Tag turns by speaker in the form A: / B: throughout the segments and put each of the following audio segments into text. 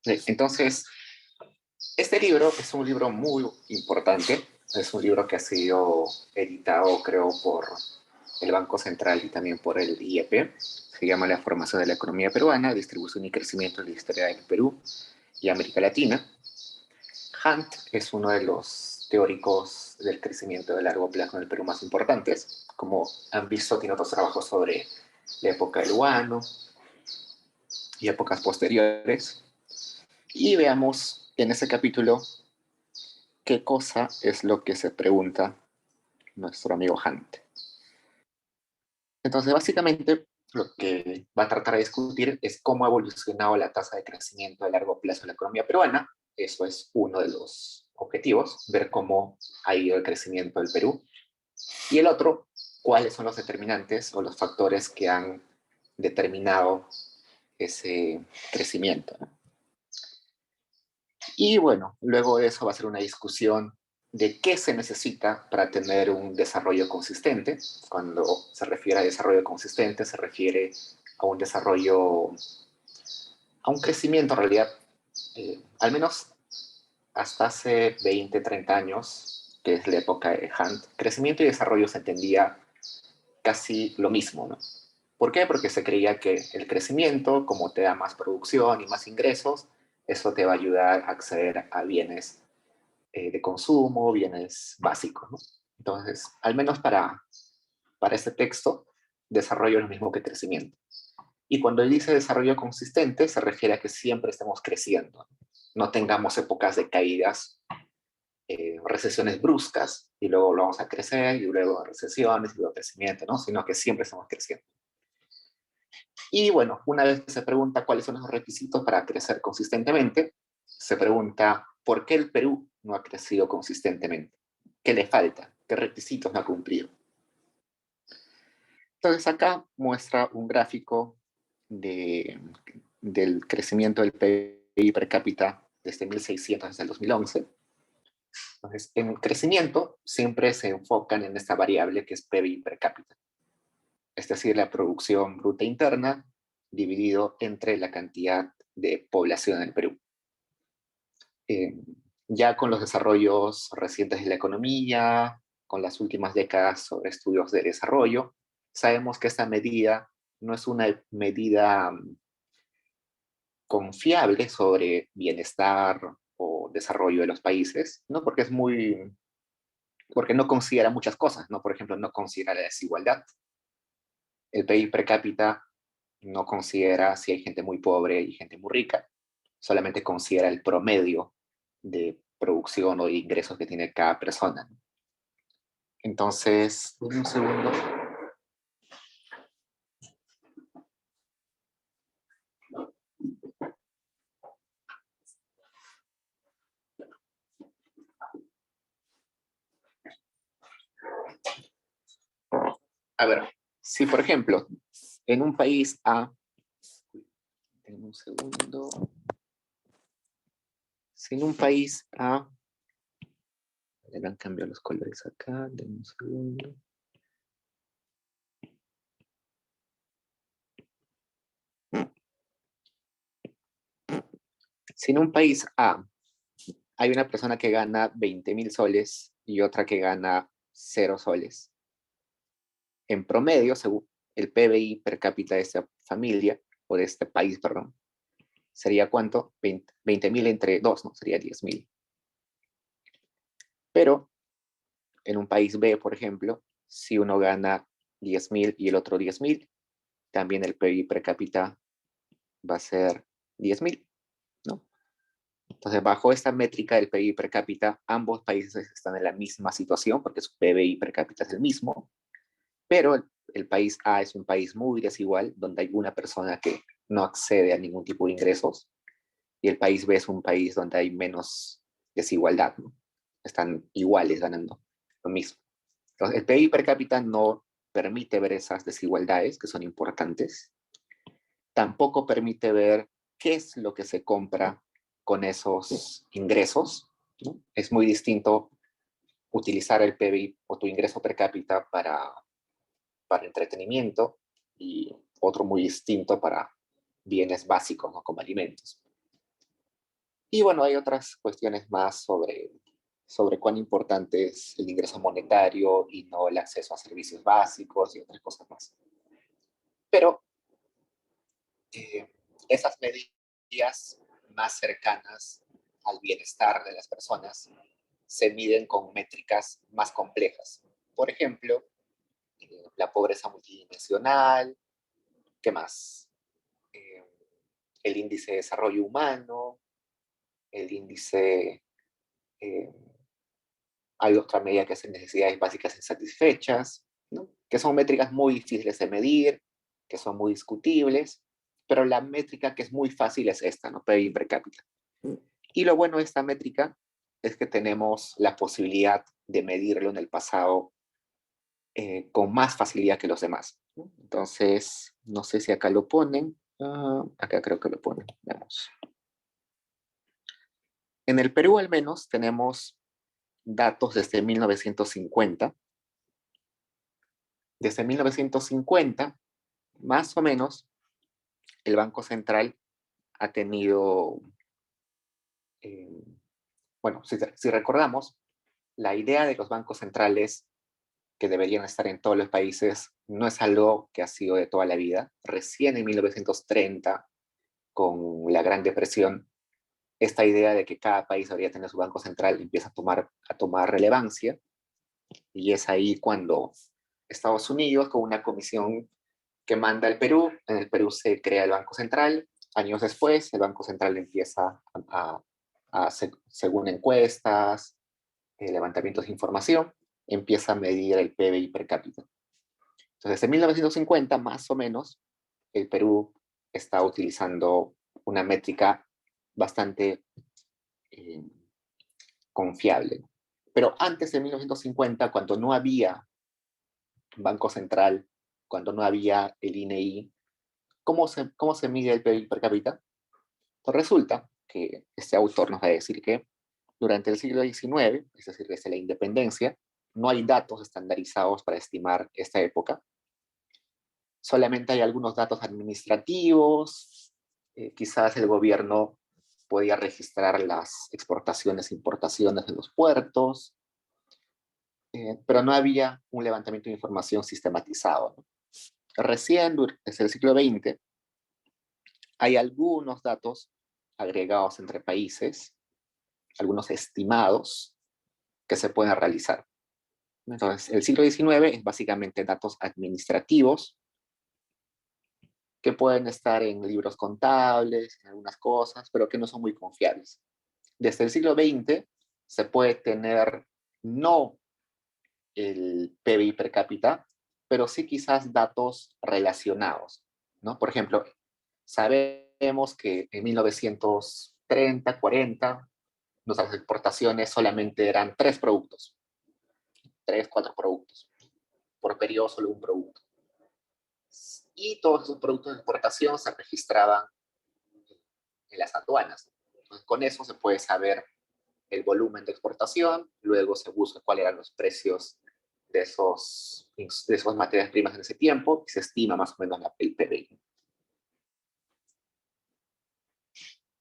A: Entonces, este libro es un libro muy importante. Es un libro que ha sido editado, creo, por el Banco Central y también por el IEP. Se llama La formación de la economía peruana, distribución y crecimiento en la historia del Perú y América Latina. Hunt es uno de los teóricos del crecimiento de largo plazo en el Perú más importantes. Como han visto, tiene otros trabajos sobre la época del Huano y épocas posteriores. Y veamos en ese capítulo qué cosa es lo que se pregunta nuestro amigo Hunt. Entonces, básicamente, lo que va a tratar de discutir es cómo ha evolucionado la tasa de crecimiento a largo plazo de la economía peruana. Eso es uno de los objetivos, ver cómo ha ido el crecimiento del Perú. Y el otro, cuáles son los determinantes o los factores que han determinado ese crecimiento, ¿no? Y bueno, luego de eso va a ser una discusión de qué se necesita para tener un desarrollo consistente. Cuando se refiere a desarrollo consistente, se refiere a un desarrollo, a un crecimiento en realidad, al menos hasta hace 20, 30 años, que es la época de Hunt, crecimiento y desarrollo se entendía casi lo mismo, ¿no? ¿Por qué? Porque se creía que el crecimiento, como te da más producción y más ingresos, eso te va a ayudar a acceder a bienes de consumo, bienes básicos, ¿no? Entonces, al menos para este texto, desarrollo es lo mismo que crecimiento. Y cuando él dice desarrollo consistente, se refiere a que siempre estemos creciendo. No tengamos épocas de caídas, recesiones bruscas, y luego lo vamos a crecer, y luego recesiones, y luego crecimiento, ¿no? Sino que siempre estamos creciendo. Y bueno, una vez que se pregunta cuáles son los requisitos para crecer consistentemente, se pregunta por qué el Perú no ha crecido consistentemente, qué le falta, qué requisitos no ha cumplido. Entonces acá muestra un gráfico del crecimiento del PIB per cápita desde 1600 hasta el 2011. Entonces, en crecimiento siempre se enfocan en esta variable que es PIB per cápita, es decir, la producción bruta interna dividido entre la cantidad de población en el Perú. Eh, ya con los desarrollos recientes de la economía, con las últimas décadas sobre estudios de desarrollo, sabemos que esta medida no es una medida confiable sobre bienestar o desarrollo de los países, ¿no? Porque no considera muchas cosas, ¿no? Por ejemplo, no considera la desigualdad. El PIB per cápita no considera si hay gente muy pobre y gente muy rica, solamente considera el promedio de producción o de ingresos que tiene cada persona. Entonces, un segundo. A ver, si por ejemplo, en un país A, en un segundo, si en un país A, le han cambiado los colores acá, de un segundo. Si en un país A hay una persona que gana 20.000 soles y otra que gana 0 soles, en promedio, según el PBI per cápita de esta familia, o de este país, perdón, sería ¿cuánto? 20.000 entre 2, ¿no? Sería 10.000. Pero en un país B, por ejemplo, si uno gana 10.000 y el otro 10.000, también el PBI per cápita va a ser 10.000, ¿no? Entonces, bajo esta métrica del PBI per cápita, ambos países están en la misma situación porque su PBI per cápita es el mismo, pero el país A es un país muy desigual, donde hay una persona que no accede a ningún tipo de ingresos, y el país B es un país donde hay menos desigualdad, ¿no? Están iguales ganando lo mismo. Entonces, el PIB per cápita no permite ver esas desigualdades que son importantes, tampoco permite ver qué es lo que se compra con esos ingresos, ¿no? Es muy distinto utilizar el PIB o tu ingreso per cápita para entretenimiento y otro muy distinto para bienes básicos, ¿no? Como alimentos. Y bueno, hay otras cuestiones más sobre cuán importante es el ingreso monetario y no el acceso a servicios básicos y otras cosas más. Pero eh, esas medidas más cercanas al bienestar de las personas se miden con métricas más complejas. Por ejemplo, la pobreza multidimensional, ¿qué más? Eh, el índice de desarrollo humano, el índice, eh, hay otra medida que es necesidades básicas insatisfechas, ¿no? Que son métricas muy difíciles de medir, que son muy discutibles, pero la métrica que es muy fácil es esta, ¿no? PIB per cápita. Y lo bueno de esta métrica es que tenemos la posibilidad de medirlo en el pasado con más facilidad que los demás. Entonces, no sé si acá lo ponen. Acá creo que lo ponen. Veamos. En el Perú al menos tenemos datos desde 1950. Desde 1950, más o menos, el Banco Central ha tenido, eh, bueno, si recordamos, la idea de los bancos centrales que deberían estar en todos los países no es algo que ha sido de toda la vida. Recién en 1930, con la Gran Depresión, esta idea de que cada país debería tener su banco central empieza a tomar relevancia, y es ahí cuando Estados Unidos, con una comisión que manda al Perú, en el Perú se crea el Banco Central. Años después, el Banco Central empieza según encuestas, levantamientos de información, empieza a medir el PBI per cápita. Entonces, desde 1950, más o menos, el Perú está utilizando una métrica bastante eh, confiable. Pero antes de 1950, cuando no había Banco Central, cuando no había el INEI, ¿cómo se mide el PIB per cápita? Pues resulta que este autor nos va a decir que durante el siglo XIX, es decir, desde la independencia, no hay datos estandarizados para estimar esta época. Solamente hay algunos datos administrativos, quizás el gobierno podía registrar las exportaciones e importaciones de los puertos, pero no había un levantamiento de información sistematizado, ¿no? Recién, desde el siglo XX, hay algunos datos agregados entre países, algunos estimados que se pueden realizar. Entonces, el siglo XIX es básicamente datos administrativos que pueden estar en libros contables, en algunas cosas, pero que no son muy confiables. Desde el siglo XX se puede tener no el PBI per cápita, pero sí quizás datos relacionados, ¿no? Por ejemplo, sabemos que en 1930, 40, nuestras exportaciones solamente eran 3 productos, 3, 4 productos, por periodo solo un producto. Y todos esos productos de exportación se registraban en las aduanas. Entonces, con eso se puede saber el volumen de exportación, luego se busca cuáles eran los precios de esos materias primas en ese tiempo, y se estima más o menos el PBI.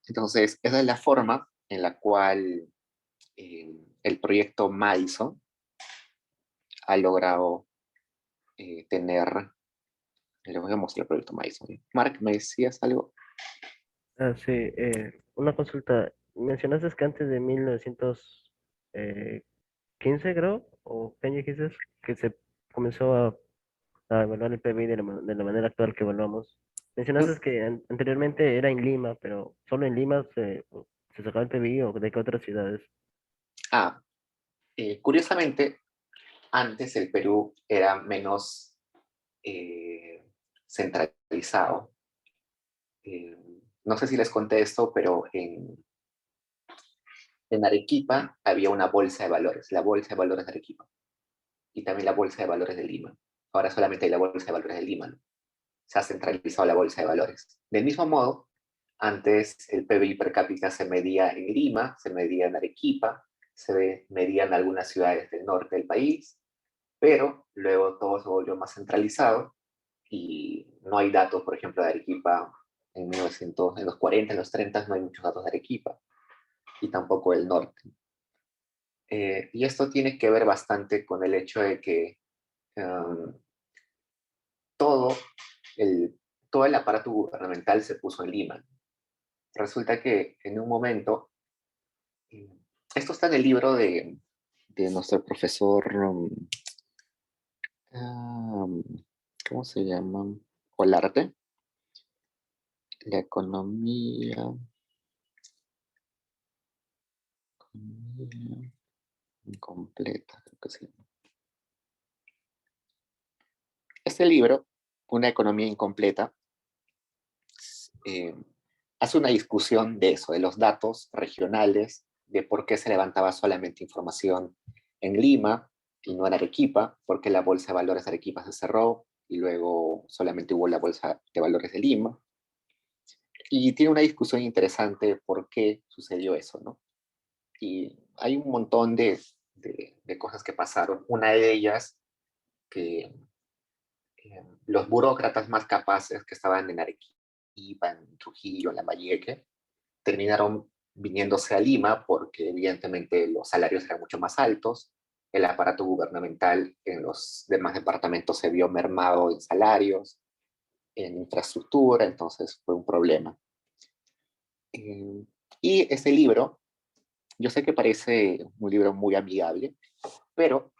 A: Entonces, esa es la forma en la cual el proyecto Madison ha logrado tener. Le voy a mostrar el proyecto Madison. Mark, ¿me decías algo?
B: Ah, sí, una consulta. Mencionaste que antes de 1915, creo, o ¿qué año dijiste? Que se comenzó a evaluar el PBI de la manera actual que evaluamos.
A: Mm,
B: Mencionaste que anteriormente era en Lima, pero solo en Lima se sacaba el PBI o de qué otras ciudades.
A: Ah, curiosamente, antes el Perú era menos eh, centralizado. Eh, no sé si les conté esto, pero en Arequipa había una bolsa de valores, la bolsa de valores de Arequipa, y también la bolsa de valores de Lima. Ahora solamente hay la bolsa de valores de Lima, ¿no? Se ha centralizado la bolsa de valores. Del mismo modo, antes el PBI per cápita se medía en Lima, se medía en Arequipa, se medía en algunas ciudades del norte del país, pero luego todo se volvió más centralizado y no hay datos, por ejemplo, de Arequipa en 1900, en los 40, en los 30 no hay muchos datos de Arequipa. y tampoco el norte. Y esto tiene que ver bastante con el hecho de que um, todo, todo el aparato gubernamental se puso en Lima. Resulta que en un momento, esto está en el libro de nuestro profesor, um, ¿cómo se llama? Olarte, la economía incompleta, creo que sí. Este libro, Una economía incompleta, eh, hace una discusión de eso, de los datos regionales, de por qué se levantaba solamente información en Lima y no en Arequipa, por qué la Bolsa de Valores de Arequipa se cerró y luego solamente hubo la Bolsa de Valores de Lima. Y tiene una discusión interesante por qué sucedió eso, ¿no? Y hay un montón de cosas que pasaron. Una de ellas, que los burócratas más capaces que estaban en Arequipa, en Trujillo, en Lambayeque, terminaron viniéndose a Lima porque evidentemente los salarios eran mucho más altos, el aparato gubernamental en los demás departamentos se vio mermado en salarios, en infraestructura, entonces fue un problema. Y ese libro, yo sé que parece un libro muy amigable, pero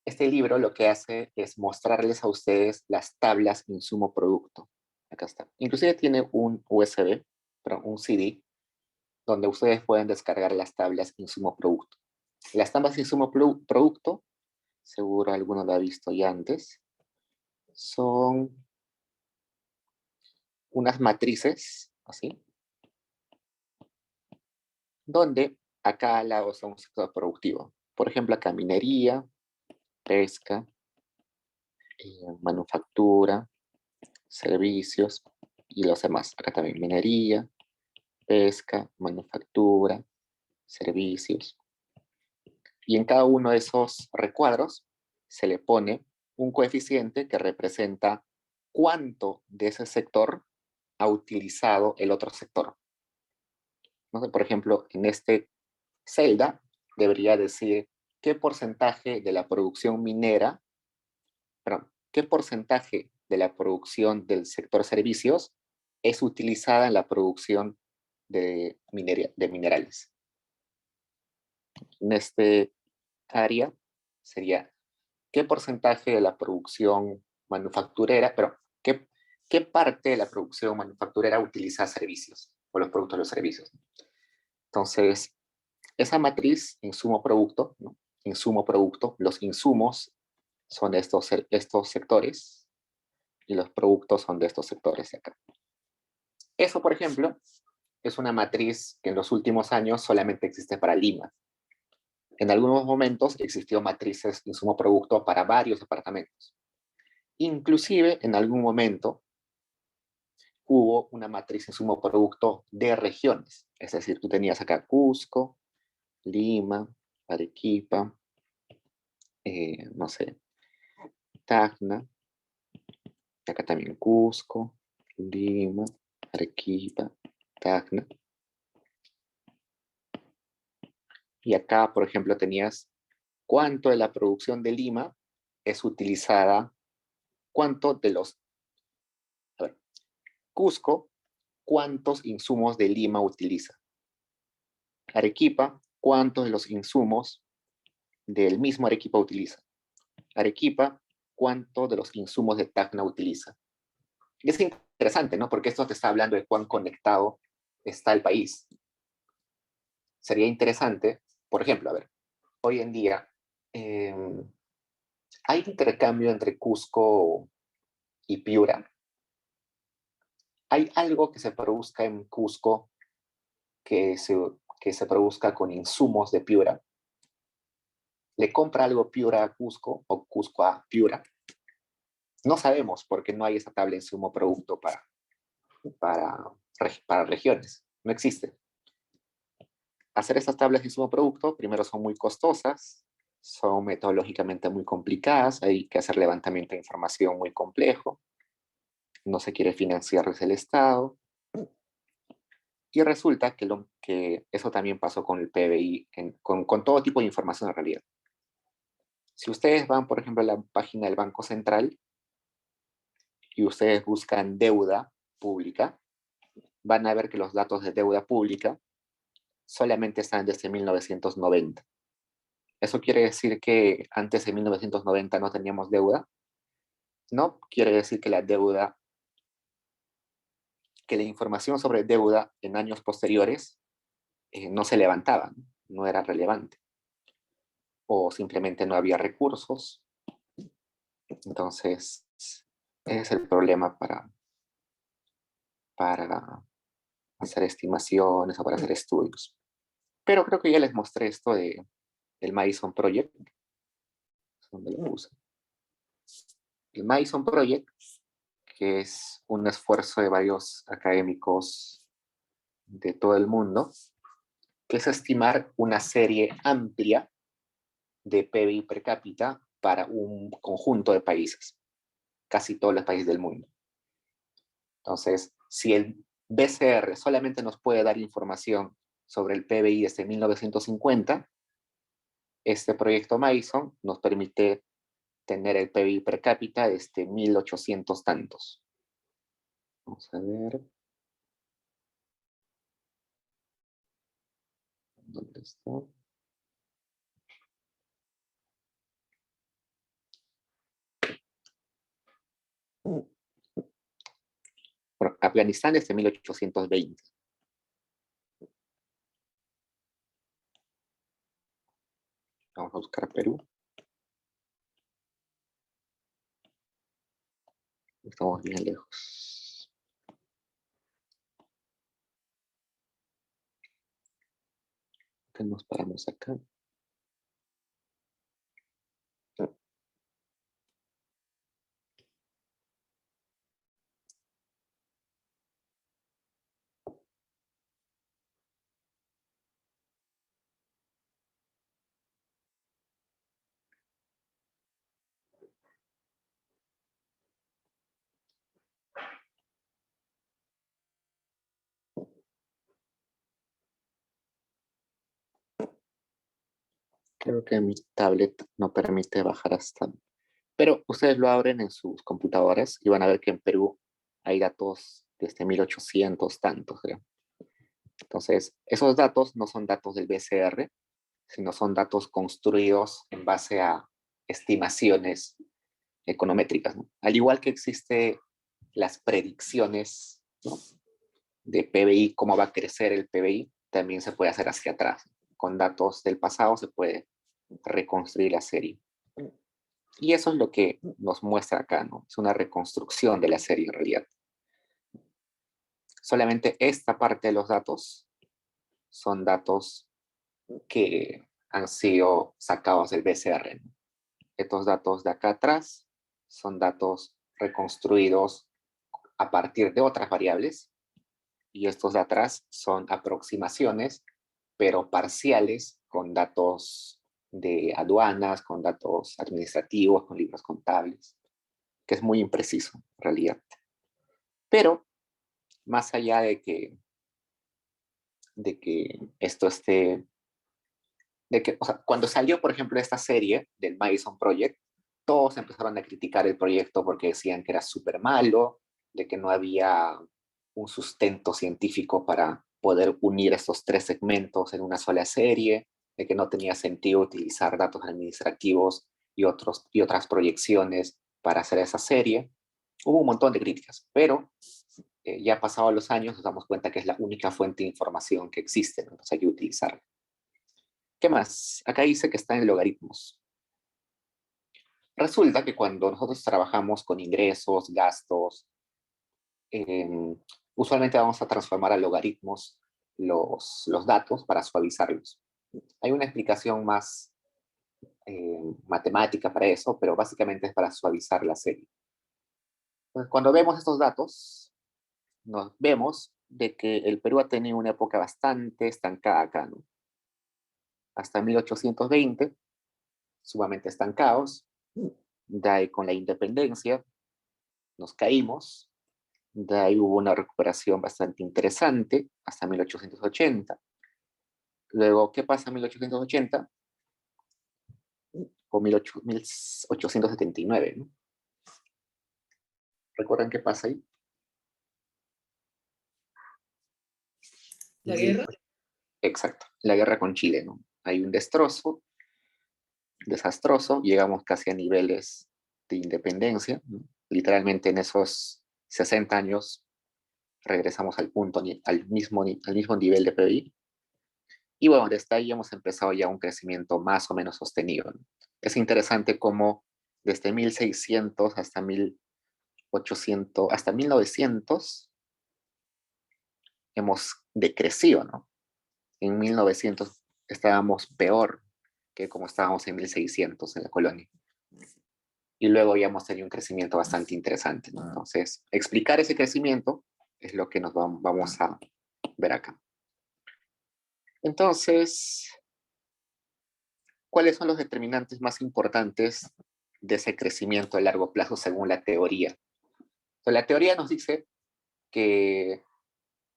A: este libro lo que hace es mostrarles a ustedes las tablas insumo-producto. Acá está. Inclusive tiene un USB, pero un CD, donde ustedes pueden descargar las tablas insumo-producto. Las tablas insumo-producto, seguro alguno lo ha visto ya antes, son unas matrices, así, donde acá al lado está un sector productivo. Por ejemplo, acá minería, pesca, manufactura, servicios y los demás. Acá también minería, pesca, manufactura, servicios. Y en cada uno de esos recuadros se le pone un coeficiente que representa cuánto de ese sector ha utilizado el otro sector. ¿No? Por ejemplo, en este celda debería decir qué porcentaje de la producción minera, perdón, qué porcentaje de la producción del sector servicios es utilizada en la producción de minerales. En este área sería qué porcentaje de la producción manufacturera, pero qué parte de la producción manufacturera utiliza servicios o los productos de los servicios. Entonces, esa matriz insumo-producto, ¿no? Insumo-producto, los insumos son de estos sectores y los productos son de estos sectores de acá. Eso, por ejemplo, es una matriz que en los últimos años solamente existe para Lima. En algunos momentos existió matrices insumo-producto para varios departamentos. Inclusive, en algún momento, hubo una matriz insumo-producto de regiones. Es decir, tú tenías acá Cusco, Lima, Arequipa, no sé, Tacna, acá también Cusco, Lima, Arequipa, Tacna. Y acá, por ejemplo, tenías cuánto de la producción de Lima es utilizada, cuánto de los... A ver, Cusco, ¿cuántos insumos de Lima utiliza? Arequipa, ¿cuántos de los insumos del mismo Arequipa utiliza? Arequipa, ¿cuántos de los insumos de Tacna utiliza? Y es interesante, ¿no? Porque esto te está hablando de cuán conectado está el país. Sería interesante, por ejemplo, a ver, hoy en día hay intercambio entre Cusco y Piura. Hay algo que se produzca en Cusco que se produzca con insumos de Piura. ¿Le compra algo Piura a Cusco o Cusco a Piura? No sabemos porque no hay esa tabla de insumo producto para regiones. No existe. Hacer estas tablas de insumo producto, primero son muy costosas, son metodológicamente muy complicadas, hay que hacer levantamiento de información muy complejo, no se quiere financiar desde el Estado. Y resulta que eso también pasó con el PBI, con todo tipo de información en realidad. Si ustedes van, por ejemplo, a la página del Banco Central y ustedes buscan deuda pública, van a ver que los datos de deuda pública solamente están desde 1990. ¿Eso quiere decir que antes de 1990 no teníamos deuda? No, quiere decir que que la información sobre deuda en años posteriores no se levantaba, no era relevante, o simplemente no había recursos. Entonces, ese es el problema para hacer estimaciones o para hacer estudios. Pero creo que ya les mostré esto del Madison Project, donde lo puse. El Madison Project, que es un esfuerzo de varios académicos de todo el mundo, que es estimar una serie amplia de PBI per cápita para un conjunto de países, casi todos los países del mundo. Entonces, si el BCR solamente nos puede dar información sobre el PBI desde 1950, este proyecto Madison nos permite tener el PBI per cápita desde 1800 tantos. Vamos a ver. ¿Dónde está? Bueno, Afganistán desde 1820. Vamos a buscar Perú. Estamos bien lejos. ¿Qué nos paramos acá? Creo que mi tablet no permite bajar hasta... Pero ustedes lo abren en sus computadoras y van a ver que en Perú hay datos desde 1800 tantos, creo. Entonces, esos datos no son datos del BCR, sino son datos construidos en base a estimaciones econométricas, ¿no? Al igual que existe las predicciones, ¿no?, de PBI, cómo va a crecer el PBI, también se puede hacer hacia atrás. Con datos del pasado se puede reconstruir la serie. Y eso es lo que nos muestra acá, ¿no? Es una reconstrucción de la serie en realidad. Solamente esta parte de los datos son datos que han sido sacados del BCR, ¿no? Estos datos de acá atrás son datos reconstruidos a partir de otras variables y estos de atrás son aproximaciones, pero parciales, con datos de aduanas, con datos administrativos, con libros contables, que es muy impreciso en realidad. Pero más allá de que esto esté, de que, o sea, cuando salió, por ejemplo, esta serie del Madison Project, todos empezaron a criticar el proyecto porque decían que era súper malo, de que no había un sustento científico para poder unir estos tres segmentos en una sola serie, de que no tenía sentido utilizar datos administrativos y otras proyecciones para hacer esa serie. Hubo un montón de críticas, pero ya pasados los años nos damos cuenta que es la única fuente de información que existe, ¿no? Entonces hay que utilizarla. ¿Qué más? Acá dice que está en logaritmos. Resulta que cuando nosotros trabajamos con ingresos, gastos, eh, usualmente vamos a transformar a logaritmos los datos para suavizarlos. Hay una explicación más matemática para eso, pero básicamente es para suavizar la serie. Entonces, cuando vemos estos datos, nos vemos de que el Perú ha tenido una época bastante estancada acá, ¿no? Hasta 1820, sumamente estancados. De ahí con la independencia nos caímos De ahí hubo una recuperación bastante interesante hasta 1880. Luego, ¿qué pasa en 1880? O 1879, ¿no? ¿Recuerdan qué pasa ahí?
C: ¿La guerra?
A: Exacto, la guerra con Chile, ¿no? Hay un destrozo, desastroso, llegamos casi a niveles de independencia, ¿no? Literalmente en esos 60 años regresamos al punto, al mismo nivel de PIB. Y bueno, desde ahí hemos empezado ya un crecimiento más o menos sostenido, ¿no? Es interesante cómo desde 1600 hasta 1800, hasta 1900 hemos decrecido, ¿no? En 1900 estábamos peor que como estábamos en 1600 en la colonia. Y luego ya hemos tenido un crecimiento bastante interesante, ¿no? Entonces, explicar ese crecimiento es lo que nos vamos a ver acá. Entonces, ¿cuáles son los determinantes más importantes de ese crecimiento a largo plazo según la teoría? Entonces, la teoría nos dice que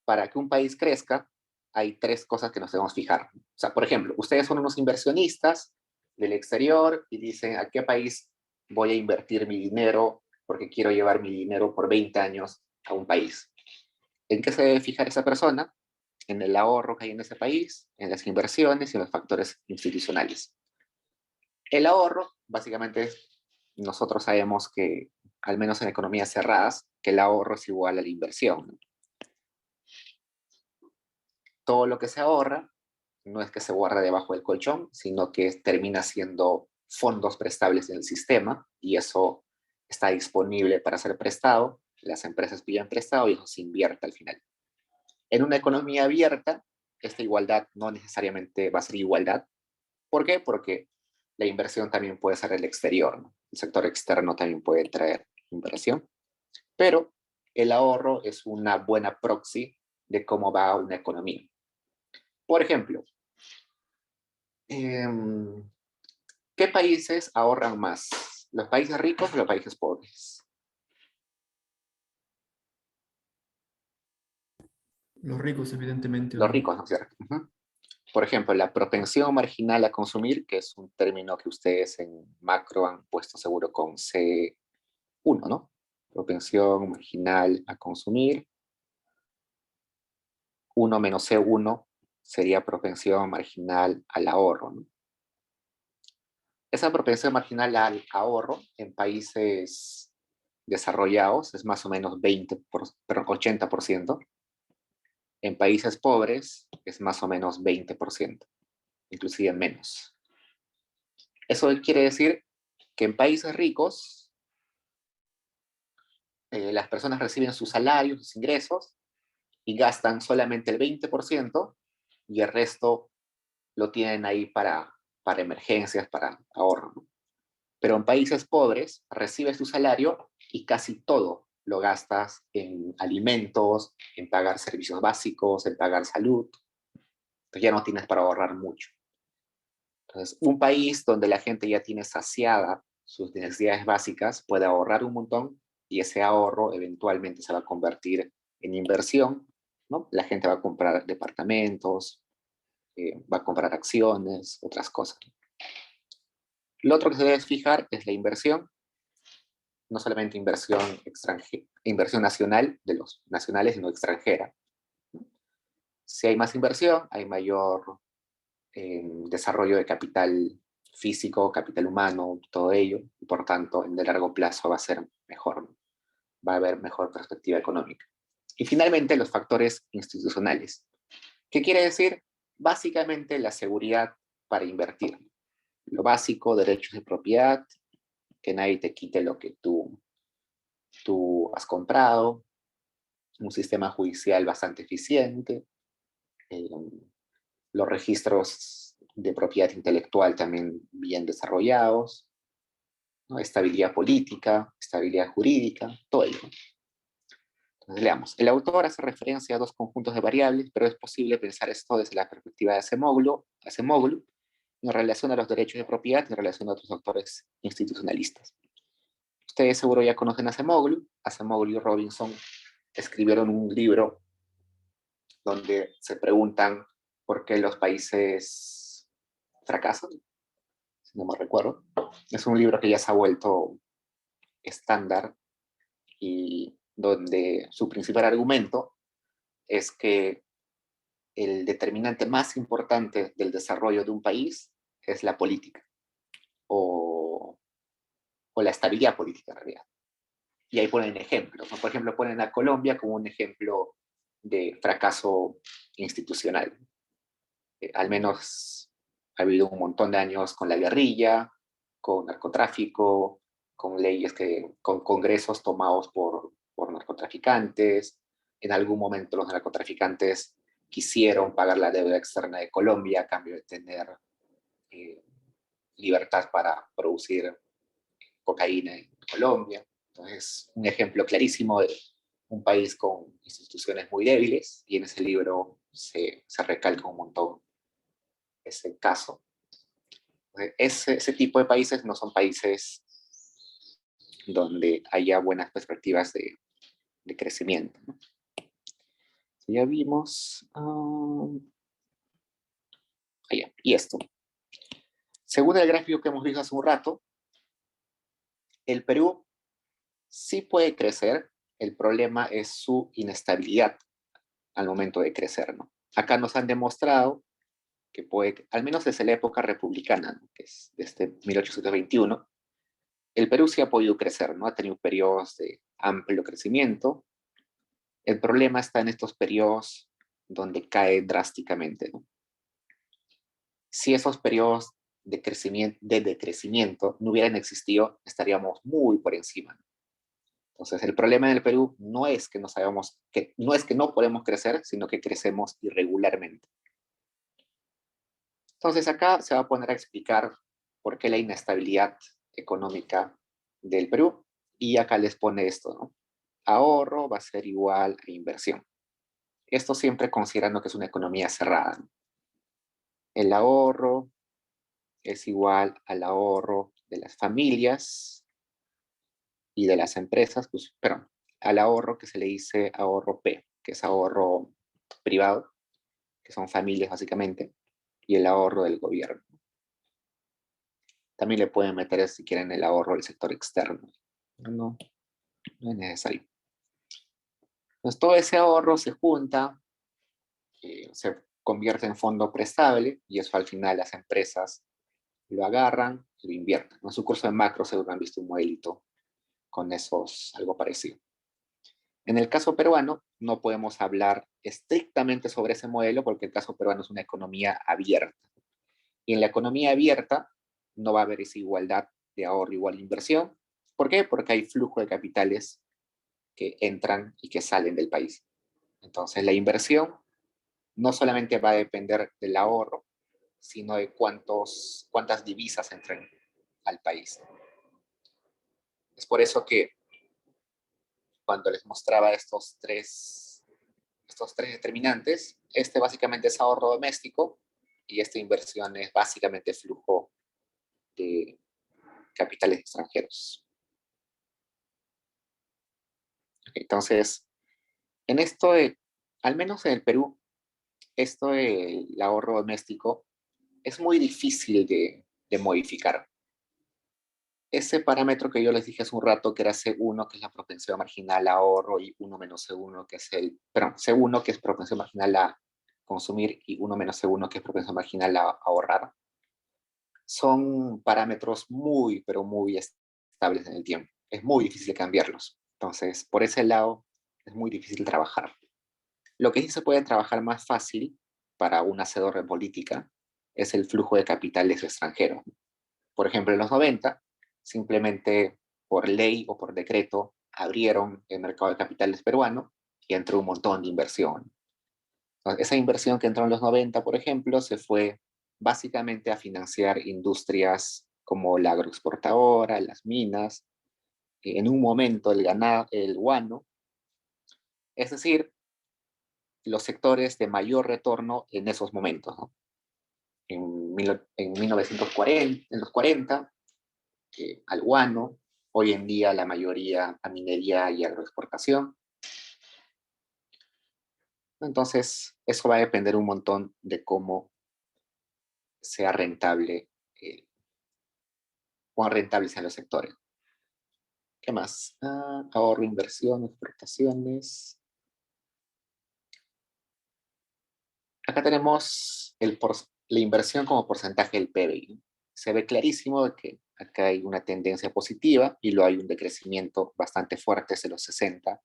A: para que un país crezca hay tres cosas que nos debemos fijar. O sea, por ejemplo, ustedes son unos inversionistas del exterior y dicen, ¿a qué país voy a invertir mi dinero porque quiero llevar mi dinero por 20 años a un país? ¿En qué se debe fijar esa persona? En el ahorro que hay en ese país, en las inversiones y en los factores institucionales. El ahorro, básicamente, nosotros sabemos que, al menos en economías cerradas, que el ahorro es igual a la inversión, ¿no? Todo lo que se ahorra no es que se guarda debajo del colchón, sino que termina siendo fondos prestables en el sistema y eso está disponible para ser prestado. Las empresas piden prestado y eso se invierte al final. En una economía abierta, esta igualdad no necesariamente va a ser igualdad. ¿Por qué? Porque la inversión también puede ser el exterior, ¿no? El sector externo también puede traer inversión, pero el ahorro es una buena proxy de cómo va una economía. Por ejemplo, ¿qué países ahorran más? ¿Los países ricos o los países pobres?
C: Los ricos, evidentemente, ¿o
A: Los
C: no?
A: ricos, ¿no es cierto? Uh-huh. Por ejemplo, la propensión marginal a consumir, que es un término que ustedes en macro han puesto seguro con C1, ¿no? Propensión marginal a consumir. 1 menos C1 sería propensión marginal al ahorro, ¿no? Esa propensión marginal al ahorro en países desarrollados es más o menos 80%. En países pobres es más o menos 20%, inclusive menos. Eso quiere decir que en países ricos las personas reciben sus salarios, sus ingresos y gastan solamente el 20% y el resto lo tienen ahí para emergencias, para ahorro, ¿no? Pero en países pobres recibes tu salario y casi todo lo gastas en alimentos, en pagar servicios básicos, en pagar salud. Entonces ya no tienes para ahorrar mucho. Entonces, un país donde la gente ya tiene saciada sus necesidades básicas puede ahorrar un montón y ese ahorro eventualmente se va a convertir en inversión, ¿no? La gente va a comprar departamentos, va a comprar acciones, otras cosas. Lo otro que se debe fijar es la inversión, no solamente inversión nacional de los nacionales, sino extranjera. Si hay más inversión, hay mayor desarrollo de capital físico, capital humano, todo ello, y por tanto, en el largo plazo va a ser mejor, ¿no? Va a haber mejor perspectiva económica. Y finalmente, los factores institucionales. ¿Qué quiere decir? Básicamente, la seguridad para invertir. Lo básico, derechos de propiedad, que nadie te quite lo que tú has comprado, un sistema judicial bastante eficiente, eh, los registros de propiedad intelectual también bien desarrollados, ¿no? Estabilidad política, estabilidad jurídica, todo ello. Entonces, leamos. El autor hace referencia a dos conjuntos de variables, pero es posible pensar esto desde la perspectiva de Acemoglu en relación a los derechos de propiedad y en relación a otros autores institucionalistas. Ustedes seguro ya conocen a Acemoglu y Robinson escribieron un libro donde se preguntan por qué los países fracasan, si no me recuerdo. Es un libro que ya se ha vuelto estándar y donde su principal argumento es que el determinante más importante del desarrollo de un país es la política o la estabilidad política en realidad. Y ahí ponen ejemplos, ¿no? Por ejemplo, ponen a Colombia como un ejemplo de fracaso institucional. Al menos ha habido un montón de años con la guerrilla, con narcotráfico, con leyes con congresos tomados por narcotraficantes. En algún momento los narcotraficantes quisieron pagar la deuda externa de Colombia a cambio de tener eh, libertad para producir cocaína en Colombia. Entonces, un ejemplo clarísimo de un país con instituciones muy débiles, y en ese libro se recalca un montón ese caso. Ese tipo de países no son países donde haya buenas perspectivas de crecimiento, ¿no? Ya vimos. Allá, y esto. Según el gráfico que hemos visto hace un rato, el Perú sí puede crecer, el problema es su inestabilidad al momento de crecer, ¿no? Acá nos han demostrado que puede, al menos desde la época republicana, ¿no? Que es desde 1821, el Perú sí ha podido crecer, ¿no? Ha tenido periodos de amplio crecimiento. El problema está en estos periodos donde cae drásticamente, ¿no? Si esos periodos de decrecimiento no hubieran existido, estaríamos muy por encima, ¿no? Entonces, el problema en el Perú no es que no sabemos, no es que no podemos crecer, sino que crecemos irregularmente. Entonces, acá se va a poner a explicar por qué la inestabilidad económica del Perú, y acá les pone esto, ¿no? Ahorro va a ser igual a inversión. Esto siempre considerando que es una economía cerrada, ¿no? El ahorro es igual al ahorro de las familias y de las empresas, pues, perdón, al ahorro que se le dice ahorro P, que es ahorro privado, que son familias básicamente, y el ahorro del gobierno. También le pueden meter, si quieren, el ahorro del sector externo. No, no es necesario. Entonces, todo ese ahorro se junta, se convierte en fondo prestable, y eso al final las empresas lo agarran y lo invierten. En su curso de macro seguro han visto un modelito con esos, algo parecido. En el caso peruano, no podemos hablar estrictamente sobre ese modelo porque el caso peruano es una economía abierta. Y en la economía abierta no va a haber esa igualdad de ahorro igual a inversión. ¿Por qué? Porque hay flujo de capitales que entran y que salen del país. Entonces, la inversión no solamente va a depender del ahorro, sino de cuántas divisas entran al país. Es por eso que cuando les mostraba estos tres determinantes, este básicamente es ahorro doméstico y esta inversión es básicamente flujo de capitales extranjeros. Entonces, en esto al menos en el Perú, esto del ahorro doméstico es muy difícil de modificar. Ese parámetro que yo les dije hace un rato, que era C1, que es la propensión marginal a ahorro, y 1 menos C1, que es C1, que es propensión marginal a consumir, y 1 menos C1, que es propensión marginal a ahorrar, son parámetros muy, pero muy estables en el tiempo. Es muy difícil cambiarlos. Entonces, por ese lado, es muy difícil trabajar. Lo que sí se puede trabajar más fácil para un hacedor de política es el flujo de capitales extranjeros. Por ejemplo, en los 90, simplemente por ley o por decreto, abrieron el mercado de capitales peruano y entró un montón de inversión. Entonces, esa inversión que entró en los 90, por ejemplo, se fue básicamente a financiar industrias como la agroexportadora, las minas, en un momento el ganado, el guano, es decir, los sectores de mayor retorno en esos momentos, ¿no? En 1940, en los 40, al guano, hoy en día la mayoría a minería y agroexportación. Entonces, eso va a depender un montón de cómo sea rentable, cuán rentables sean los sectores. ¿Qué más? Ahorro, inversión, exportaciones. Acá tenemos la inversión como porcentaje del PBI. Se ve clarísimo que acá hay una tendencia positiva y luego hay un decrecimiento bastante fuerte desde los 60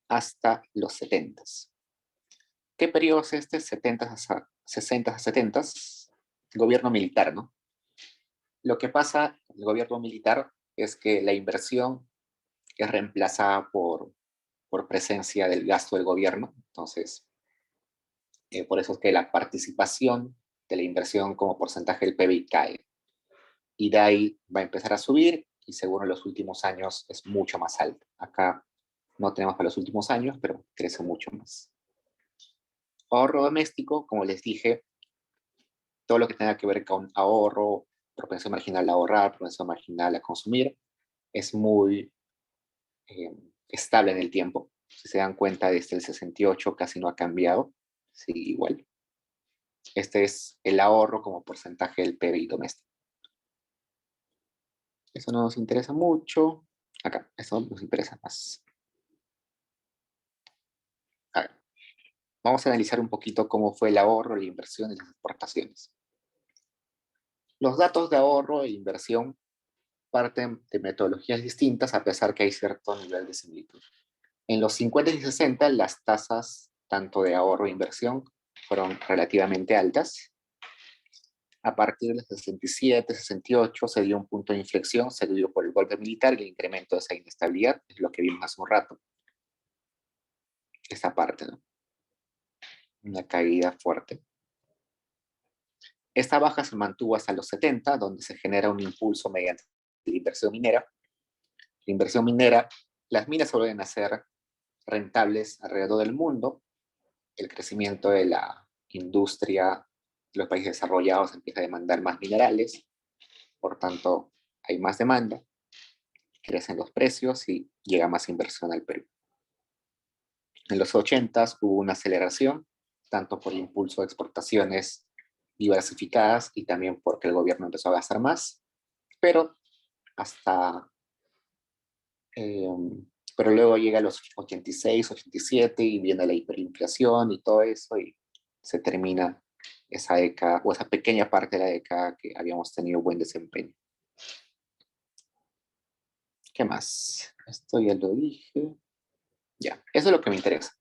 A: hasta los 70. ¿Qué periodo es este? 70 a 60 a 70, gobierno militar, ¿no? Lo que pasa en el gobierno militar es que la inversión es reemplazada por presencia del gasto del gobierno. Entonces, por eso es que la participación de la inversión como porcentaje del PBI cae. Y de ahí va a empezar a subir y seguro en los últimos años es mucho más alto. Acá no tenemos para los últimos años, pero crece mucho más. Ahorro doméstico, como les dije, todo lo que tenga que ver con ahorro, propensión marginal a ahorrar, propensión marginal a consumir, es muy estable en el tiempo. Si se dan cuenta, desde el 68 casi no ha cambiado, sigue igual. Este es el ahorro como porcentaje del PBI doméstico. Eso no nos interesa mucho. Acá, eso nos interesa más. A ver, vamos a analizar un poquito cómo fue el ahorro, la inversión y las exportaciones. Los datos de ahorro e inversión parten de metodologías distintas, a pesar que hay cierto nivel de similitud. En los 50 y 60, las tasas tanto de ahorro e inversión fueron relativamente altas. A partir del 67, 68 se dio un punto de inflexión, seguido por el golpe militar y el incremento de esa inestabilidad, es lo que vimos hace un rato. Esta parte, ¿no? Una caída fuerte. Esta baja se mantuvo hasta los 70, donde se genera un impulso mediante la inversión minera. La inversión minera, las minas vuelven a ser rentables alrededor del mundo. El crecimiento de la industria de los países desarrollados empieza a demandar más minerales, por tanto hay más demanda, crecen los precios y llega más inversión al Perú. En los 80 hubo una aceleración, tanto por el impulso de exportaciones diversificadas y también porque el gobierno empezó a gastar más, pero hasta pero luego llega a los 86, 87 y viene la hiperinflación y todo eso y se termina esa década o esa pequeña parte de la década que habíamos tenido buen desempeño. ¿Qué más? Esto ya lo dije. Ya, eso es lo que me interesa.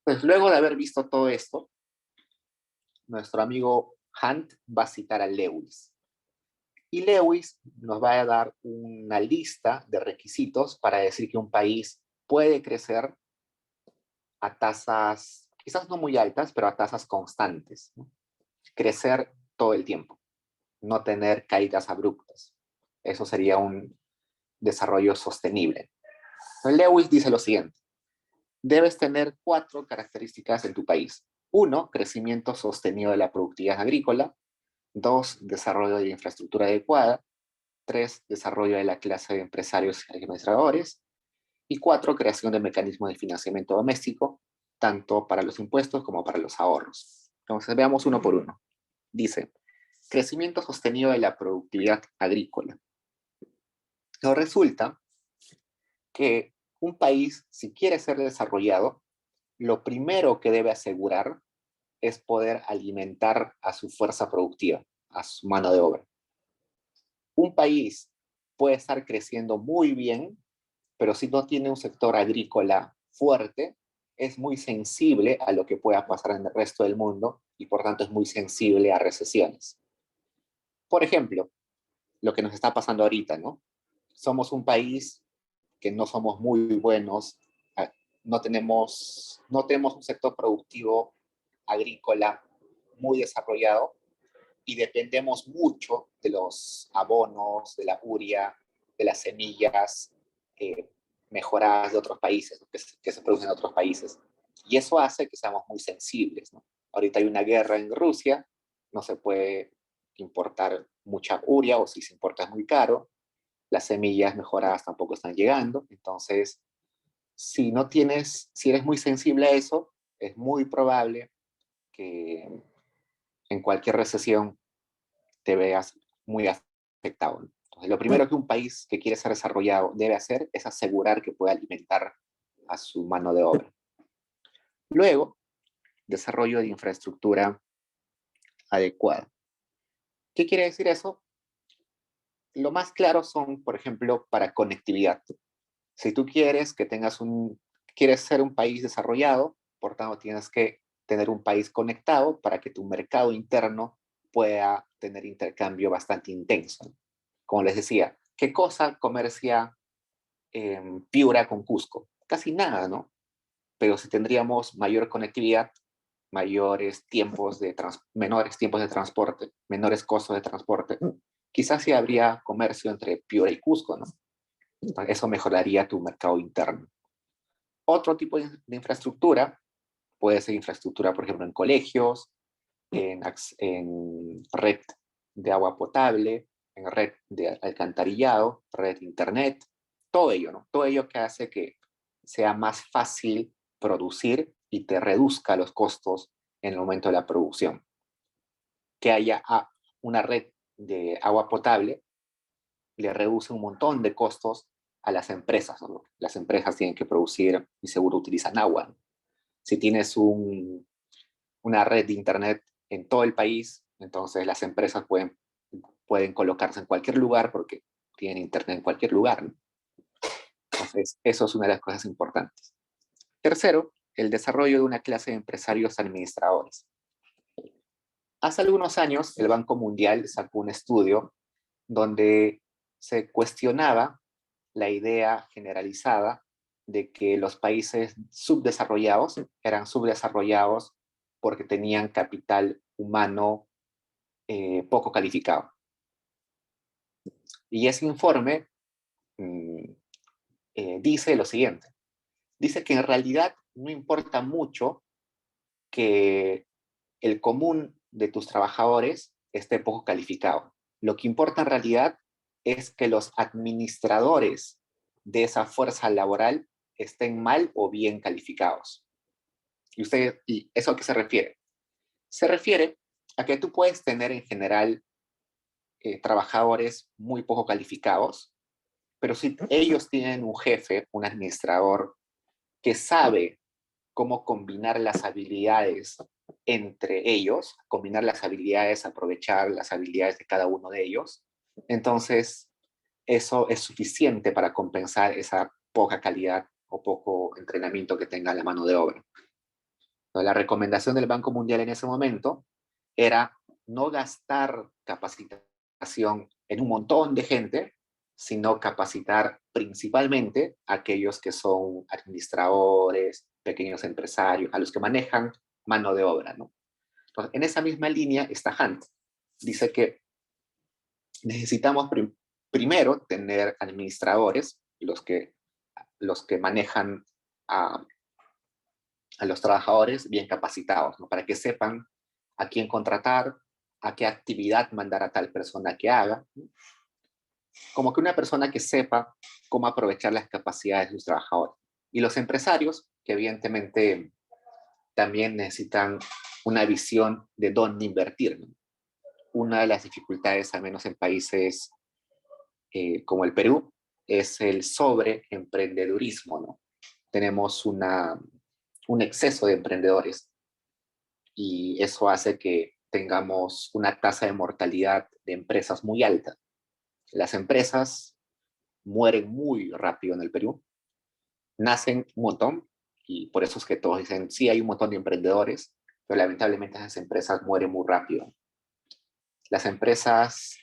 A: Pues luego de haber visto todo esto, nuestro amigo Hunt va a citar a Lewis. Y Lewis nos va a dar una lista de requisitos para decir que un país puede crecer a tasas, quizás no muy altas, pero a tasas constantes, ¿no? Crecer todo el tiempo, no tener caídas abruptas. Eso sería un desarrollo sostenible. Lewis dice lo siguiente: debes tener 4 características en tu país. 1, crecimiento sostenido de la productividad agrícola. 2, desarrollo de la infraestructura adecuada. 3, desarrollo de la clase de empresarios y administradores. Y 4, creación de mecanismos de financiamiento doméstico, tanto para los impuestos como para los ahorros. Entonces, veamos uno por uno. Dice, crecimiento sostenido de la productividad agrícola. Pero resulta que un país, si quiere ser desarrollado, lo primero que debe asegurar es poder alimentar a su fuerza productiva, a su mano de obra. Un país puede estar creciendo muy bien, pero si no tiene un sector agrícola fuerte, es muy sensible a lo que pueda pasar en el resto del mundo y por tanto es muy sensible a recesiones. Por ejemplo, lo que nos está pasando ahorita, ¿no? Somos un país que no somos muy buenos, no tenemos un sector productivo agrícola muy desarrollado y dependemos mucho de los abonos, de la urea, de las semillas mejoradas de otros países, que se producen en otros países. Y eso hace que seamos muy sensibles, ¿no? Ahorita hay una guerra en Rusia, no se puede importar mucha urea o si se importa es muy caro, las semillas mejoradas tampoco están llegando, entonces si eres muy sensible a eso, es muy probable que en cualquier recesión te veas muy afectado, ¿no? Entonces, lo primero que un país que quiere ser desarrollado debe hacer es asegurar que puede alimentar a su mano de obra. Luego, desarrollo de infraestructura adecuada. ¿Qué quiere decir eso? Lo más claro son, por ejemplo, para conectividad. Si tú quieres que quieres ser un país desarrollado, por tanto tienes que tener un país conectado para que tu mercado interno pueda tener intercambio bastante intenso. Como les decía, ¿qué cosa comercia Piura con Cusco? Casi nada, ¿no? Pero si tendríamos mayor conectividad, menores tiempos de transporte, menores costos de transporte, quizás sí habría comercio entre Piura y Cusco, ¿no? Eso mejoraría tu mercado interno. Otro tipo de infraestructura puede ser infraestructura, por ejemplo, en colegios, en red de agua potable, en red de alcantarillado, red de internet, todo ello, ¿no? Todo ello que hace que sea más fácil producir y te reduzca los costos en el momento de la producción. Que haya una red de agua potable le reduce un montón de costos a las empresas, ¿no? Las empresas tienen que producir y seguro utilizan agua, ¿no? Si tienes una red de internet en todo el país, entonces las empresas pueden colocarse en cualquier lugar porque tienen internet en cualquier lugar, ¿no? Entonces, eso es una de las cosas importantes. Tercero, el desarrollo de una clase de empresarios administradores. Hace algunos años, el Banco Mundial sacó un estudio donde se cuestionaba la idea generalizada de que los países subdesarrollados eran subdesarrollados porque tenían capital humano poco calificado. Y ese informe dice lo siguiente. Dice que en realidad no importa mucho que el común de tus trabajadores esté poco calificado. Lo que importa en realidad es que los administradores de esa fuerza laboral estén mal o bien calificados. ¿Y eso a qué se refiere? Se refiere a que tú puedes tener en general trabajadores muy poco calificados, pero si ellos tienen un jefe, un administrador que sabe cómo combinar las habilidades entre ellos, combinar las habilidades, aprovechar las habilidades de cada uno de ellos, entonces eso es suficiente para compensar esa poca calidad o poco entrenamiento que tenga la mano de obra. La recomendación del Banco Mundial en ese momento era no gastar capacitación en un montón de gente, sino capacitar principalmente a aquellos que son administradores, pequeños empresarios, a los que manejan mano de obra, ¿no? Entonces, en esa misma línea está Hunt. Dice que necesitamos primero tener administradores, los que manejan a los trabajadores bien capacitados, ¿no? Para que sepan a quién contratar, a qué actividad mandar a tal persona que haga, ¿no? Como que una persona que sepa cómo aprovechar las capacidades de sus trabajadores. Y los empresarios, que evidentemente también necesitan una visión de dónde invertir, ¿no? Una de las dificultades, al menos en países como el Perú, es el sobreemprendedurismo, ¿no? Tenemos un exceso de emprendedores y eso hace que tengamos una tasa de mortalidad de empresas muy alta. Las empresas mueren muy rápido en el Perú, nacen un montón y por eso es que todos dicen, sí, hay un montón de emprendedores, pero lamentablemente esas empresas mueren muy rápido. Las empresas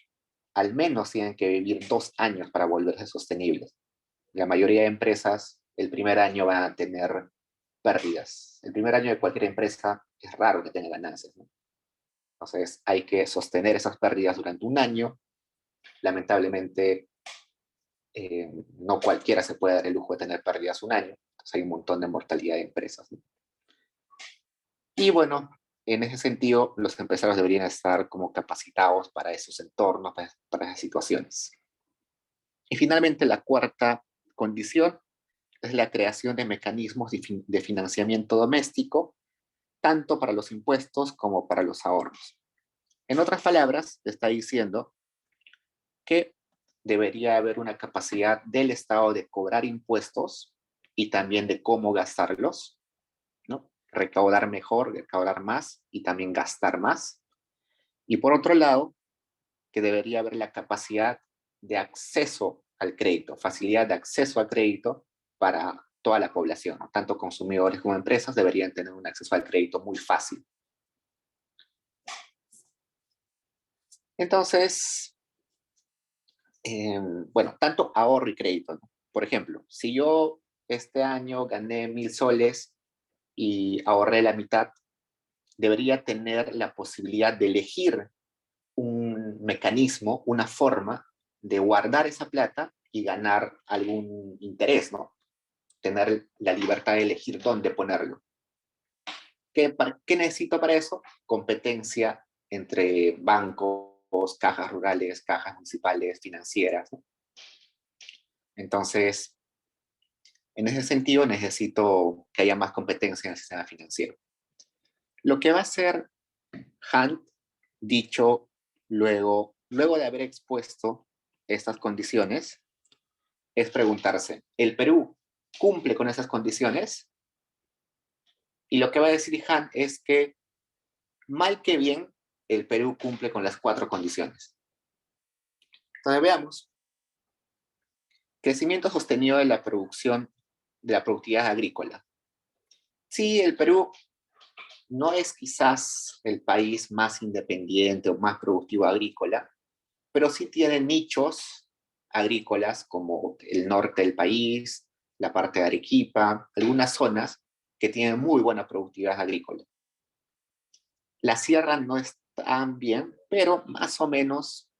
A: al menos tienen que vivir 2 años para volverse sostenibles. La mayoría de empresas el primer año van a tener pérdidas. El primer año de cualquier empresa es raro que tenga ganancias, ¿no? Entonces hay que sostener esas pérdidas durante un año. Lamentablemente no cualquiera se puede dar el lujo de tener pérdidas un año. Entonces hay un montón de mortalidad de empresas, ¿no? Y bueno, en ese sentido, los empresarios deberían estar como capacitados para esos entornos, para esas situaciones. Y finalmente, la cuarta condición es la creación de mecanismos de financiamiento doméstico tanto para los impuestos como para los ahorros. En otras palabras, está diciendo que debería haber una capacidad del Estado de cobrar impuestos y también de cómo gastarlos, ¿no? Recaudar mejor, recaudar más y también gastar más. Y por otro lado, que debería haber la capacidad de acceso al crédito, facilidad de acceso al crédito para toda la población, ¿no? Tanto consumidores como empresas deberían tener un acceso al crédito muy fácil. Entonces, bueno, tanto ahorro y crédito, ¿no? Por ejemplo, si yo este año gané 1.000 soles y ahorré la mitad, debería tener la posibilidad de elegir un mecanismo, una forma de guardar esa plata y ganar algún interés, ¿no? Tener la libertad de elegir dónde ponerlo. ¿Qué necesito para eso? Competencia entre bancos, cajas rurales, cajas municipales, financieras, ¿no? Entonces, en ese sentido, necesito que haya más competencia en el sistema financiero. Lo que va a hacer Hunt, dicho luego de haber expuesto estas condiciones, es preguntarse, ¿el Perú cumple con esas condiciones? Y lo que va a decir Hunt es que, mal que bien, el Perú cumple con las 4 condiciones. Entonces veamos. Crecimiento sostenido de la producción, de la productividad agrícola. Sí, el Perú no es quizás el país más independiente o más productivo agrícola, pero sí tiene nichos agrícolas como el norte del país, la parte de Arequipa, algunas zonas que tienen muy buena productividad agrícola. La sierra no es tan bien, pero más o menos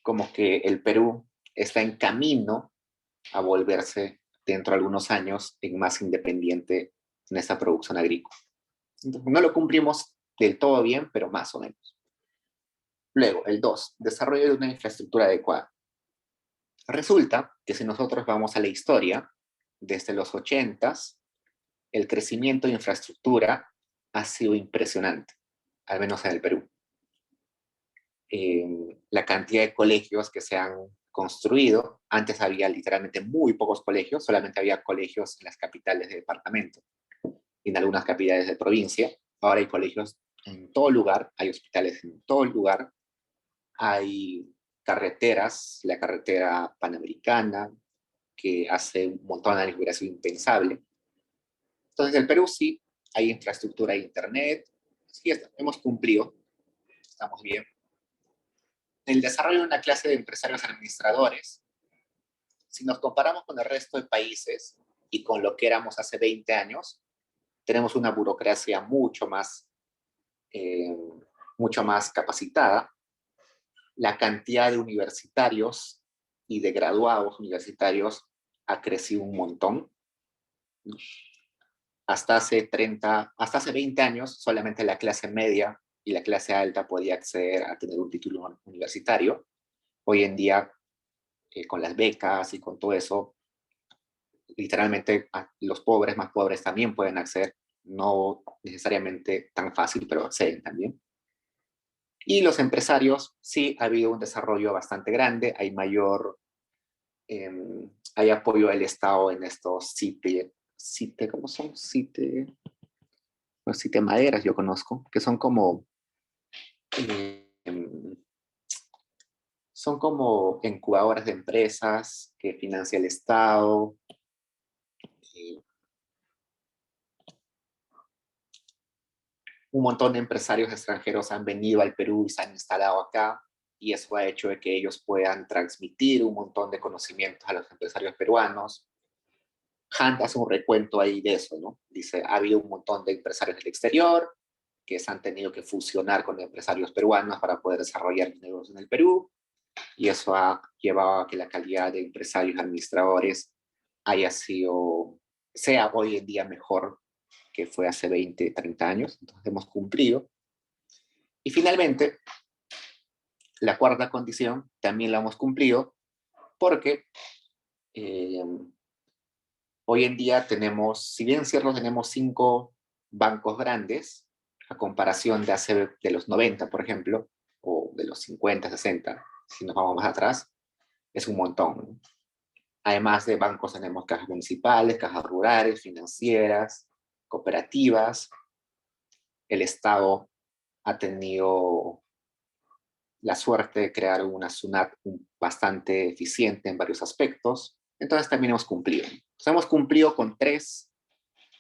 A: como que el Perú está en camino a volverse dentro de algunos años en más independiente en esta producción agrícola. Entonces, no lo cumplimos del todo bien, pero más o menos. Luego, el 2, desarrollo de una infraestructura adecuada. Resulta que si nosotros vamos a la historia, desde los 80s, el crecimiento de infraestructura ha sido impresionante, al menos en el Perú. La cantidad de colegios que se han construido, antes había literalmente muy pocos colegios, solamente había colegios en las capitales de departamento y en algunas capitales de provincia. Ahora hay colegios en todo lugar, hay hospitales en todo lugar, hay carreteras, la carretera panamericana, que hace un montón de años hubiera sido impensable. Entonces, en el Perú sí hay infraestructura de internet, sí hemos cumplido, estamos bien. El desarrollo de una clase de empresarios administradores, si nos comparamos con el resto de países y con lo que éramos hace 20 años, tenemos una burocracia mucho más capacitada. La cantidad de universitarios y de graduados universitarios ha crecido un montón. Hasta hace 20 años, solamente la clase media y la clase alta podía acceder a tener un título universitario. Hoy en día, con las becas y con todo eso, literalmente los pobres más pobres también pueden acceder, no necesariamente tan fácil, pero acceden también. Y los empresarios, sí, ha habido un desarrollo bastante grande, hay apoyo del Estado en estos ¿cómo son? Cite maderas yo conozco, que son como incubadoras de empresas que financia el Estado. Un montón de empresarios extranjeros han venido al Perú y se han instalado acá, y eso ha hecho de que ellos puedan transmitir un montón de conocimientos a los empresarios peruanos. Hunt hace un recuento ahí de eso, ¿no? Dice, ha habido un montón de empresarios del exterior que se han tenido que fusionar con empresarios peruanos para poder desarrollar negocios en el Perú, y eso ha llevado a que la calidad de empresarios administradores sea hoy en día mejor que fue hace 20, 30 años. Entonces hemos cumplido. Y finalmente, la cuarta condición también la hemos cumplido porque hoy en día tenemos, si bien es cierto, tenemos 5 bancos grandes, a comparación de los 90, por ejemplo, o de los 50, 60, si nos vamos más atrás, es un montón, ¿no? Además de bancos tenemos cajas municipales, cajas rurales, financieras, cooperativas. El Estado ha tenido la suerte de crear una SUNAT bastante eficiente en varios aspectos. Entonces también hemos cumplido. Entonces, hemos cumplido con 3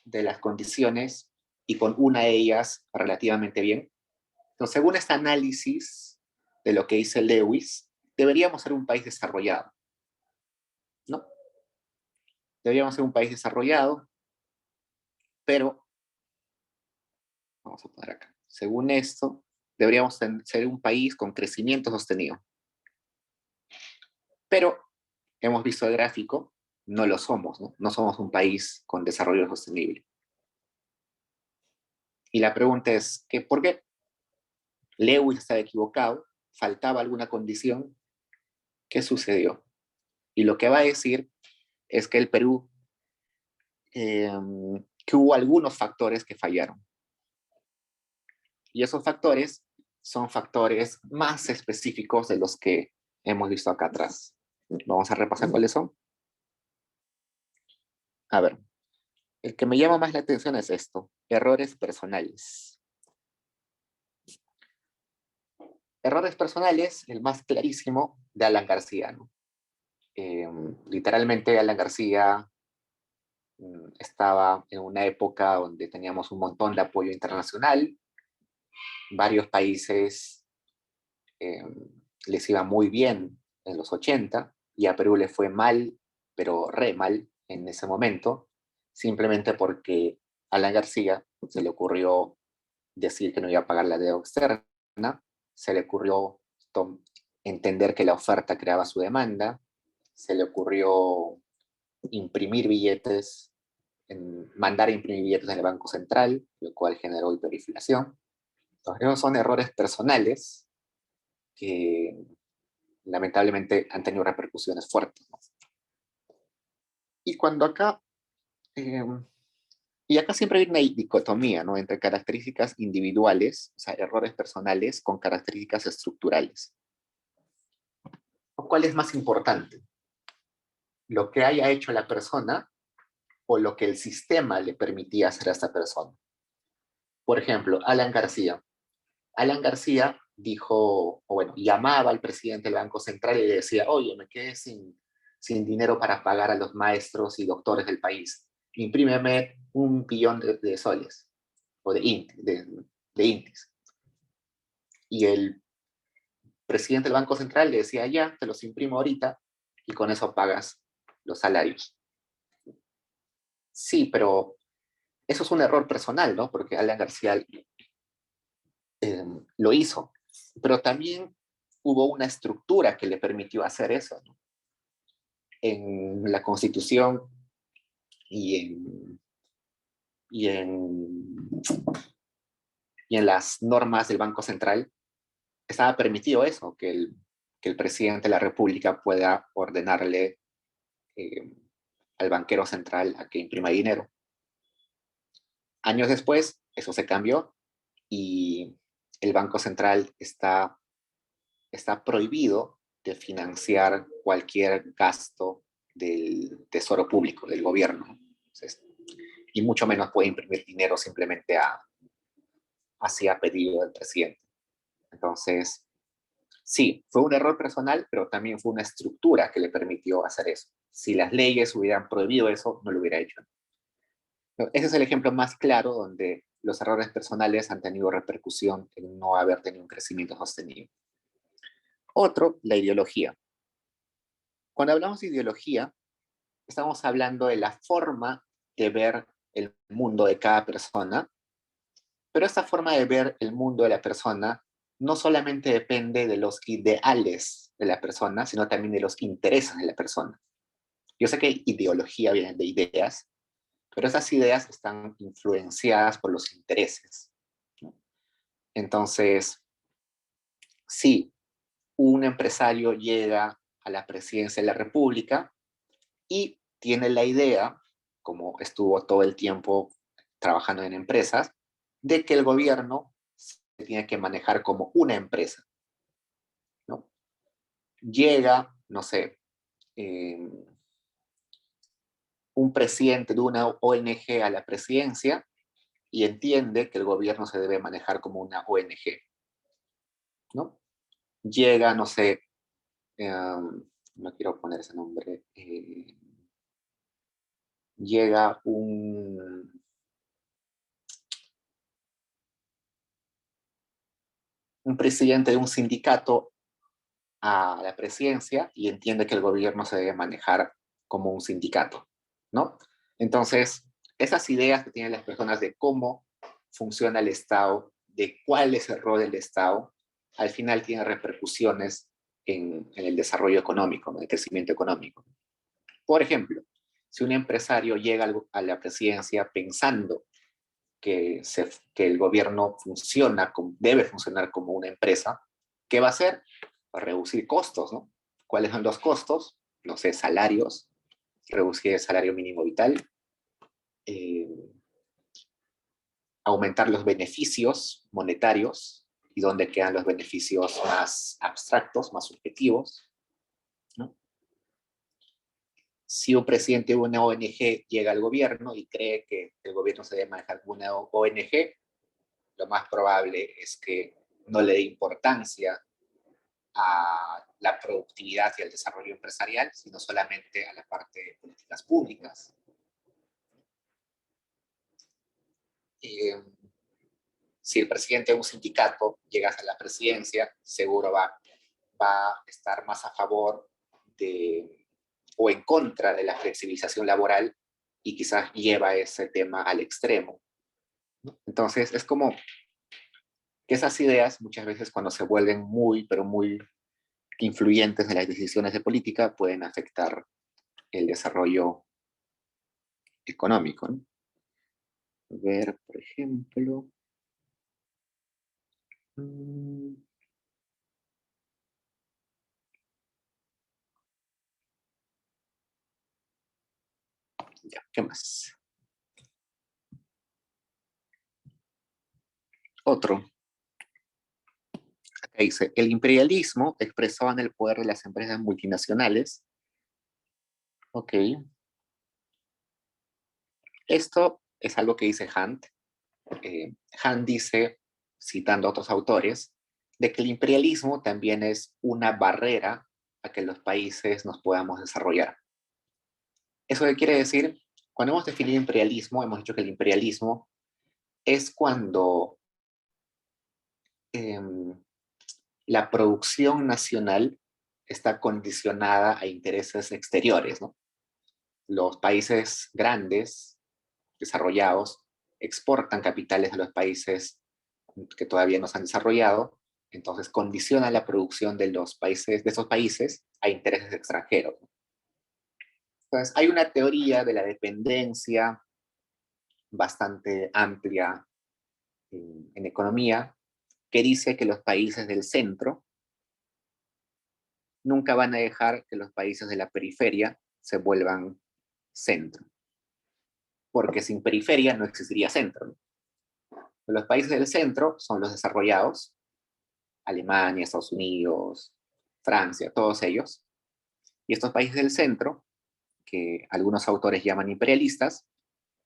A: de las condiciones y con una de ellas relativamente bien. Entonces, según este análisis de lo que dice Lewis, deberíamos ser un país desarrollado, ¿no? Deberíamos ser un país desarrollado, pero, vamos a poner acá, según esto, deberíamos ser un país con crecimiento sostenido. Pero, hemos visto el gráfico, no lo somos, ¿no? No somos un país con desarrollo sostenible. Y la pregunta es, ¿por qué? Lewis estaba equivocado, faltaba alguna condición. ¿Qué sucedió? Y lo que va a decir es que el Perú, que hubo algunos factores que fallaron. Y esos factores son factores más específicos de los que hemos visto acá atrás. Vamos a repasar cuáles son. A ver, el que me llama más la atención es esto, errores personales. Errores personales, el más clarísimo, de Alan García, ¿no? Literalmente Alan García estaba en una época donde teníamos un montón de apoyo internacional, varios países les iba muy bien en los 80 y a Perú le fue mal, pero re mal en ese momento, simplemente porque a Alan García se le ocurrió decir que no iba a pagar la deuda externa, se le ocurrió entender que la oferta creaba su demanda, se le ocurrió imprimir billetes, mandar a imprimir billetes en el Banco Central, lo cual generó hiperinflación. Entonces, esos son errores personales que lamentablemente han tenido repercusiones fuertes, ¿no? Y cuando acá, y acá siempre hay una dicotomía, ¿no? Entre características individuales, o sea, errores personales, con características estructurales. ¿Cuál es más importante? ¿Lo que haya hecho la persona o lo que el sistema le permitía hacer a esta persona? Por ejemplo, Alan García. Alan García dijo, o bueno, llamaba al presidente del Banco Central y le decía, oye, me quedé sin dinero para pagar a los maestros y doctores del país. Imprímeme 1 billón de soles o de intis. Y el presidente del Banco Central le decía, ya, te los imprimo ahorita y con eso pagas los salarios. Sí, pero eso es un error personal, ¿no? Porque Alan García lo hizo, pero también hubo una estructura que le permitió hacer eso, ¿no? En la Constitución y en las normas del Banco Central estaba permitido eso, que el presidente de la República pueda ordenarle al banquero central a que imprima dinero. Años después, eso se cambió y el Banco Central está prohibido de financiar cualquier gasto del tesoro público, del gobierno. Entonces, y mucho menos puede imprimir dinero simplemente así a pedido del presidente. Entonces, sí, fue un error personal, pero también fue una estructura que le permitió hacer eso. Si las leyes hubieran prohibido eso, no lo hubiera hecho. Ese es el ejemplo más claro donde los errores personales han tenido repercusión en no haber tenido un crecimiento sostenido. Otro, la ideología. Cuando hablamos de ideología, estamos hablando de la forma de ver el mundo de cada persona, pero esta forma de ver el mundo de la persona no solamente depende de los ideales de la persona, sino también de los intereses de la persona. Yo sé que ideología viene de ideas, pero esas ideas están influenciadas por los intereses, ¿no? Entonces, sí, un empresario llega a la presidencia de la República y tiene la idea, como estuvo todo el tiempo trabajando en empresas, de que el gobierno se tiene que manejar como una empresa, ¿no? Llega, no sé, un presidente de una ONG a la presidencia y entiende que el gobierno se debe manejar como una ONG, ¿no? Llega, no sé, no quiero poner ese nombre, llega un presidente de un sindicato a la presidencia y entiende que el gobierno se debe manejar como un sindicato, ¿no? Entonces, esas ideas que tienen las personas de cómo funciona el Estado, de cuál es el rol del Estado, al final tienen repercusiones en el desarrollo económico, en el crecimiento económico. Por ejemplo, si un empresario llega a la presidencia pensando que el gobierno debe funcionar como una empresa, ¿qué va a hacer? Reducir costos, ¿no? ¿Cuáles son los costos? No sé, salarios, reducir el salario mínimo vital, eh, aumentar los beneficios monetarios y dónde quedan los beneficios más abstractos, más subjetivos, ¿no? Si un presidente de una ONG llega al gobierno y cree que el gobierno se debe manejar como una ONG, lo más probable es que no le dé importancia a la productividad y al desarrollo empresarial, sino solamente a la parte de políticas públicas. Si el presidente de un sindicato llega a la presidencia, seguro va a estar más a favor de o en contra de la flexibilización laboral y quizás lleva ese tema al extremo, ¿no? Entonces, es como que esas ideas muchas veces cuando se vuelven muy, pero muy influyentes en las decisiones de política pueden afectar el desarrollo económico, ¿no? A ver, por ejemplo. Ya, ¿qué más? Otro. Acá dice, el imperialismo expresado en el poder de las empresas multinacionales. Ok. Esto es algo que dice Hunt. Hunt dice, citando a otros autores, de que el imperialismo también es una barrera a que los países nos podamos desarrollar. ¿Eso qué quiere decir? Cuando hemos definido imperialismo, hemos dicho que el imperialismo es cuando eh, la producción nacional está condicionada a intereses exteriores, ¿no? Los países grandes, desarrollados, exportan capitales a los países que todavía no se han desarrollado, entonces condicionan la producción de esos países a intereses extranjeros. Entonces, hay una teoría de la dependencia bastante amplia en economía que dice que los países del centro nunca van a dejar que los países de la periferia se vuelvan centro, porque sin periferia no existiría centro. Los países del centro son los desarrollados, Alemania, Estados Unidos, Francia, todos ellos, y estos países del centro, que algunos autores llaman imperialistas,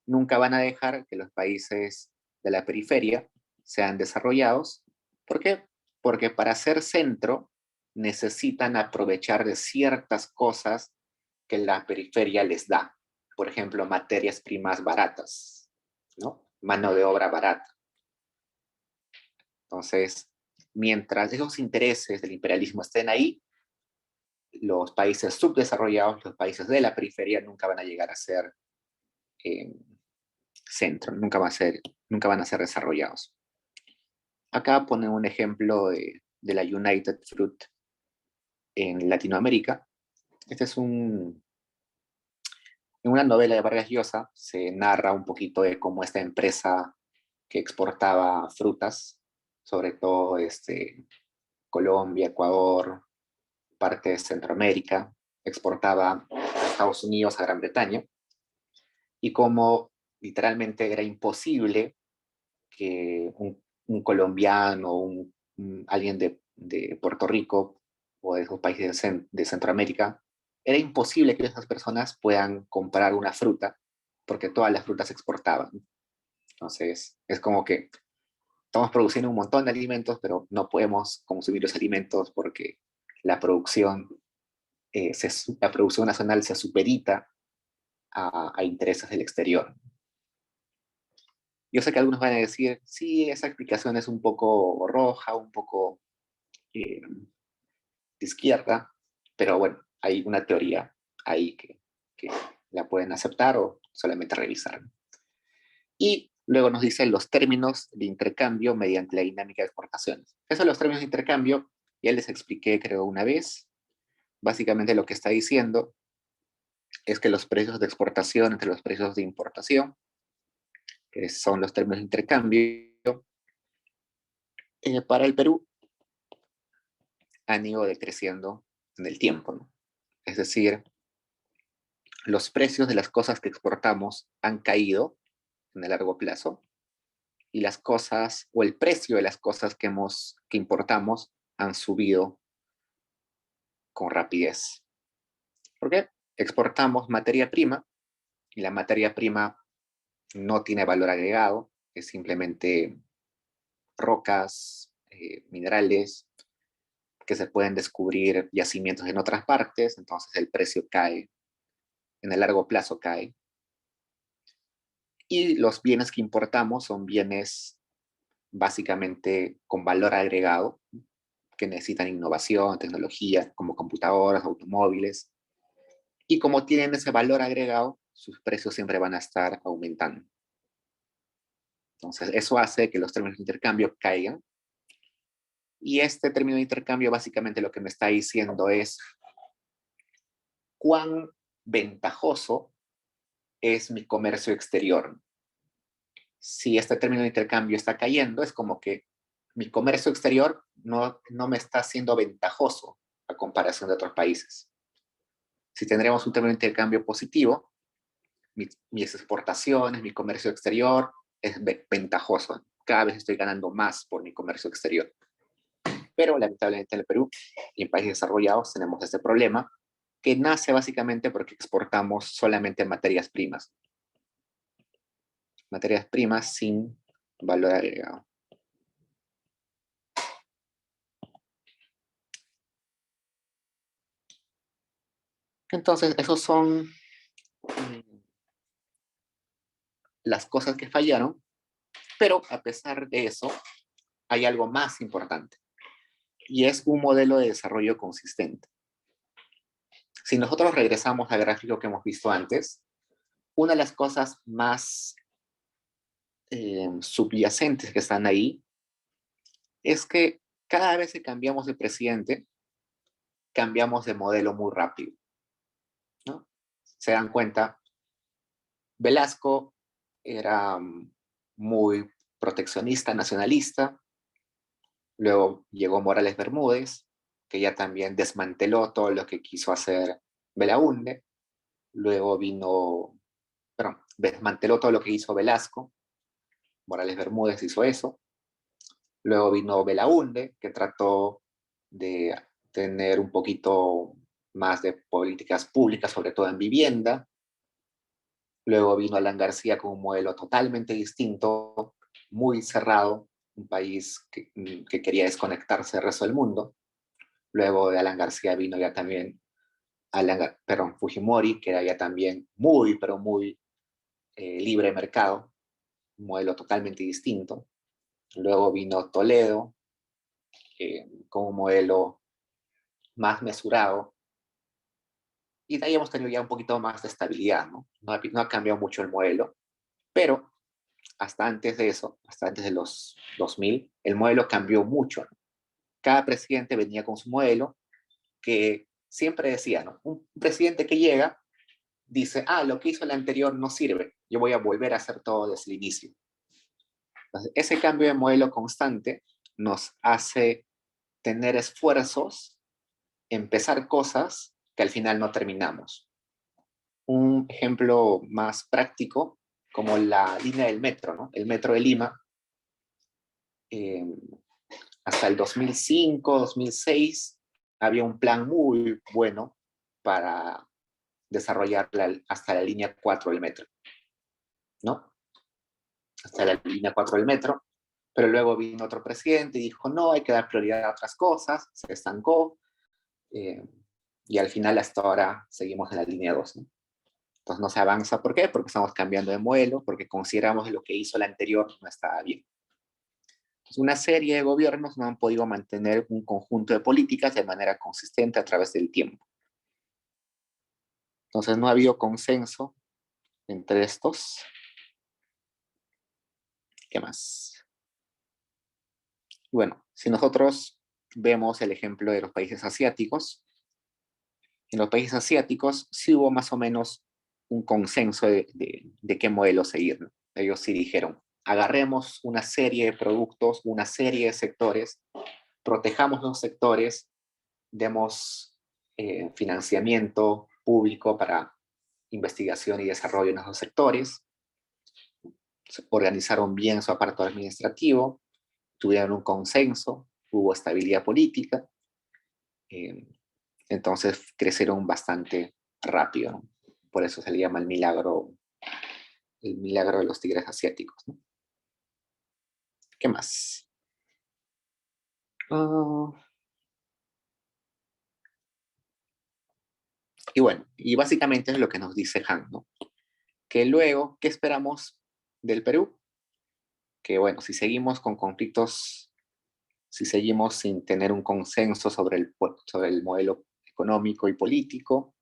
A: nunca van a dejar que los países de la periferia sean desarrollados. ¿Por qué? Porque para ser centro necesitan aprovechar de ciertas cosas que la periferia les da. Por ejemplo, materias primas baratas, ¿no? Mano de obra barata. Entonces, mientras esos intereses del imperialismo estén ahí, los países subdesarrollados, los países de la periferia, nunca van a llegar a ser centro, nunca van a ser desarrollados. Acá ponen un ejemplo de la United Fruit en Latinoamérica. Este es en una novela de Vargas Llosa se narra un poquito de cómo esta empresa que exportaba frutas, sobre todo Colombia, Ecuador, parte de Centroamérica, exportaba a Estados Unidos, a Gran Bretaña, y cómo literalmente era imposible que un colombiano, alguien de Puerto Rico o de esos países de Centroamérica, era imposible que esas personas puedan comprar una fruta porque todas las frutas se exportaban. Entonces, es como que estamos produciendo un montón de alimentos, pero no podemos consumir los alimentos porque la producción, la producción nacional se supedita a intereses del exterior. Yo sé que algunos van a decir, sí, esa explicación es un poco roja, un poco de izquierda, pero bueno, hay una teoría ahí que la pueden aceptar o solamente revisar. Y luego nos dicen los términos de intercambio mediante la dinámica de exportaciones. Esos son los términos de intercambio, ya les expliqué creo una vez. Básicamente lo que está diciendo es que los precios de exportación entre los precios de importación, que son los términos de intercambio, para el Perú han ido decreciendo en el tiempo, ¿no? Es decir, los precios de las cosas que exportamos han caído en el largo plazo y las cosas o el precio de las cosas que importamos han subido con rapidez. ¿Por qué? Exportamos materia prima y la materia prima no tiene valor agregado, es simplemente rocas, minerales que se pueden descubrir yacimientos en otras partes, entonces el precio cae, en el largo plazo cae. Y los bienes que importamos son bienes básicamente con valor agregado, que necesitan innovación, tecnología, como computadoras, automóviles. Y como tienen ese valor agregado, sus precios siempre van a estar aumentando. Entonces, eso hace que los términos de intercambio caigan. Y este término de intercambio básicamente lo que me está diciendo es cuán ventajoso es mi comercio exterior. Si este término de intercambio está cayendo, es como que mi comercio exterior no me está siendo ventajoso a comparación de otros países. Si tendremos un término de intercambio positivo, mis exportaciones, mi comercio exterior es ventajoso. Cada vez estoy ganando más por mi comercio exterior. Pero lamentablemente en el Perú y en países desarrollados tenemos este problema que nace básicamente porque exportamos solamente materias primas. Materias primas sin valor agregado. Entonces, esos son las cosas que fallaron, pero a pesar de eso, hay algo más importante, y es un modelo de desarrollo consistente. Si nosotros regresamos al gráfico que hemos visto antes, una de las cosas más subyacentes que están ahí es que cada vez que cambiamos de presidente, cambiamos de modelo muy rápido, ¿no? Se dan cuenta, Velasco era muy proteccionista, nacionalista. Luego llegó Morales Bermúdez, que ya también desmanteló todo lo que quiso hacer Belaúnde. Luego desmanteló todo lo que hizo Velasco. Morales Bermúdez hizo eso. Luego vino Belaúnde, que trató de tener un poquito más de políticas públicas, sobre todo en vivienda. Luego vino Alan García con un modelo totalmente distinto, muy cerrado, un país que quería desconectarse del resto del mundo. Luego de Alan García vino ya también Fujimori, que era ya también muy, pero muy libre mercado, un modelo totalmente distinto. Luego vino Toledo, con un modelo más mesurado. Y de ahí hemos tenido ya un poquito más de estabilidad, ¿no? No ha cambiado mucho el modelo, pero hasta antes de eso, hasta antes de los 2000, el modelo cambió mucho, ¿no? Cada presidente venía con su modelo que siempre decía, ¿no? Un presidente que llega dice, lo que hizo el anterior no sirve, yo voy a volver a hacer todo desde el inicio. Entonces, ese cambio de modelo constante nos hace tener esfuerzos, empezar cosas que al final no terminamos. Un ejemplo más práctico, como la línea del metro, ¿no? El metro de Lima eh, hasta el 2005, 2006, había un plan muy bueno para desarrollar hasta la línea 4 del metro, ¿no? Hasta la línea 4 del metro, pero luego vino otro presidente y dijo, no, hay que dar prioridad a otras cosas, se estancó, y al final hasta ahora seguimos en la línea 2, ¿no? Entonces no se avanza. ¿Por qué? Porque estamos cambiando de modelo, porque consideramos que lo que hizo el anterior no estaba bien. Entonces, una serie de gobiernos no han podido mantener un conjunto de políticas de manera consistente a través del tiempo. Entonces no ha habido consenso entre estos. ¿Qué más? Bueno, si nosotros vemos el ejemplo de los países asiáticos, en los países asiáticos sí hubo más o menos un consenso de qué modelo seguir, ¿no? Ellos sí dijeron, agarremos una serie de productos, una serie de sectores, protejamos los sectores, demos financiamiento público para investigación y desarrollo en esos sectores, organizaron bien su aparato administrativo, tuvieron un consenso, hubo estabilidad política, entonces crecieron bastante rápido, ¿no? Por eso se le llama el milagro de los tigres asiáticos, ¿no? ¿Qué más? Y bueno, y básicamente es lo que nos dice Han, ¿no? Que luego, ¿qué esperamos del Perú? Que bueno, si seguimos con conflictos, si seguimos sin tener un consenso sobre el modelo económico y político,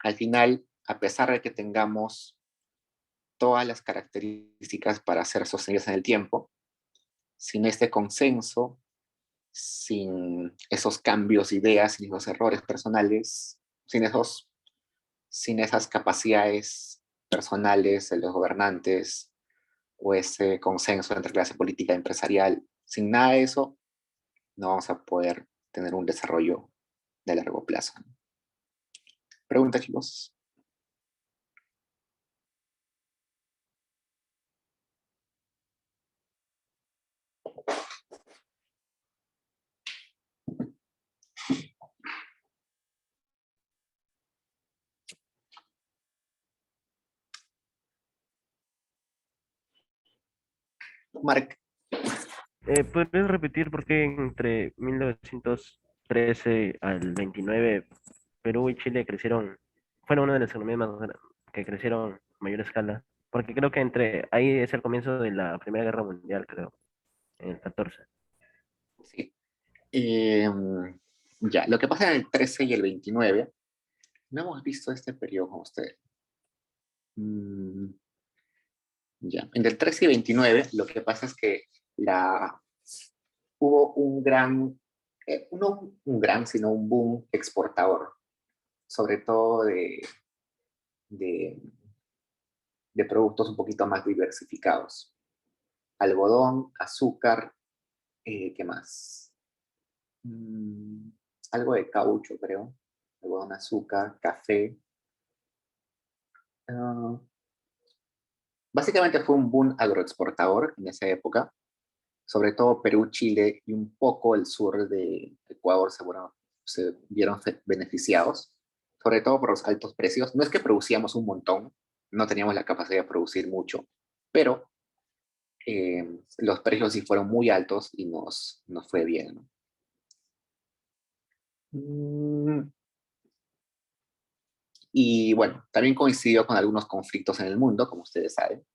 A: al final, a pesar de que tengamos todas las características para ser sostenibles en el tiempo, sin este consenso, sin esos cambios de ideas, sin esos errores personales, sin esas capacidades personales de los gobernantes o ese consenso entre clase política y empresarial, sin nada de eso, no vamos a poder tener un desarrollo de largo plazo. Pregunta, chicos. Mark.
B: ¿Puedes repetir por qué entre 1913 al 29 Perú y Chile fueron una de las economías que crecieron a mayor escala? Porque creo que entre ahí es el comienzo de la Primera Guerra Mundial, creo, en el 14.
A: Sí. Ya, lo que pasa en el 13 y el 29, no hemos visto este periodo con ustedes. Ya, entre el 13 y 29, lo que pasa es que hubo un gran, no un gran, sino un boom exportador, sobre todo de, de productos un poquito más diversificados. Algodón, azúcar, ¿qué más? Algo de caucho, creo. Algodón, azúcar, café. Básicamente fue un boom agroexportador en esa época. Sobre todo Perú, Chile y un poco el sur de Ecuador se vieron beneficiados, sobre todo por los altos precios. No es que producíamos un montón, no teníamos la capacidad de producir mucho, pero los precios sí fueron muy altos y nos fue bien, ¿no? Y bueno, también coincidió con algunos conflictos en el mundo, como ustedes saben.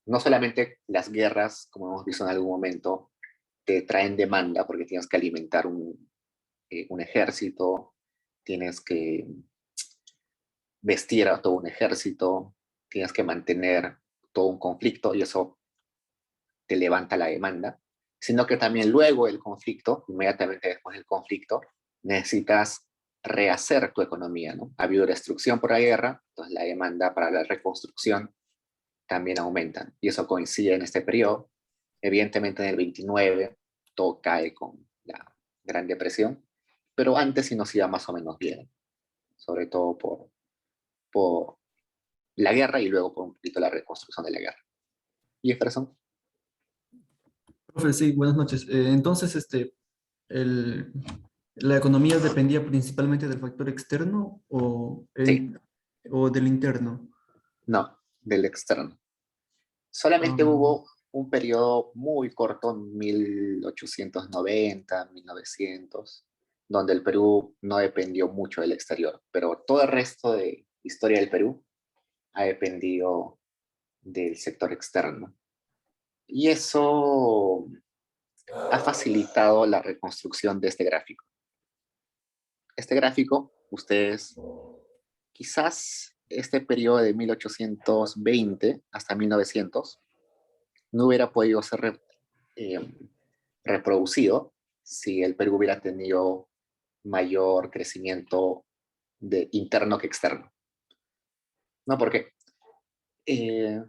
A: No solamente las guerras, como hemos visto en algún momento, te traen demanda porque tienes que alimentar un ejército, tienes que vestir a todo un ejército, tienes que mantener todo un conflicto y eso te levanta la demanda, sino que también luego del conflicto, inmediatamente después del conflicto, necesitas rehacer tu economía, ¿no? Ha habido destrucción por la guerra, entonces la demanda para la reconstrucción también aumenta. Y eso coincide en este periodo. Evidentemente en el 29 todo cae con la Gran Depresión, pero antes sí nos iba más o menos bien, sobre todo por la guerra y luego por un poquito la reconstrucción de la guerra. ¿Jefferson?
C: Profe, sí, buenas noches. Entonces, el, ¿la economía dependía principalmente del factor externo
A: Sí,
C: o del interno?
A: no, del externo.
C: Ah,
A: Solamente hubo un periodo muy corto, 1890, 1900, donde el Perú no dependió mucho del exterior, pero todo el resto de historia del Perú ha dependido del sector externo. Y eso ha facilitado la reconstrucción de este gráfico. Este gráfico, ustedes, quizás este periodo de 1820 hasta 1900 no hubiera podido ser eh, reproducido si el Perú hubiera tenido mayor crecimiento interno que externo. ¿No? Porque eh,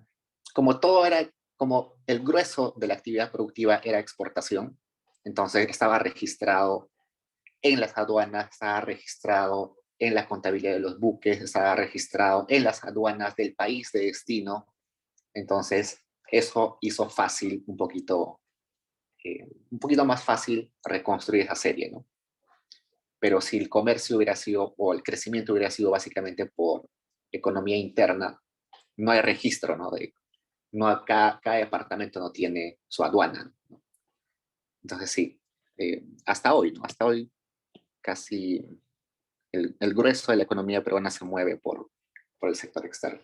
A: como todo era, como el grueso de la actividad productiva era exportación, entonces estaba registrado en las aduanas, estaba registrado en la contabilidad de los buques, estaba registrado en las aduanas del país de destino. Entonces, eso hizo fácil un poquito más fácil reconstruir esa serie, ¿no? Pero si el comercio hubiera sido, o el crecimiento hubiera sido básicamente por economía interna, no hay registro, ¿no? Cada departamento no tiene su aduana, ¿no? Entonces sí, hasta hoy, ¿no? Hasta hoy casi el grueso de la economía peruana se mueve por el sector externo.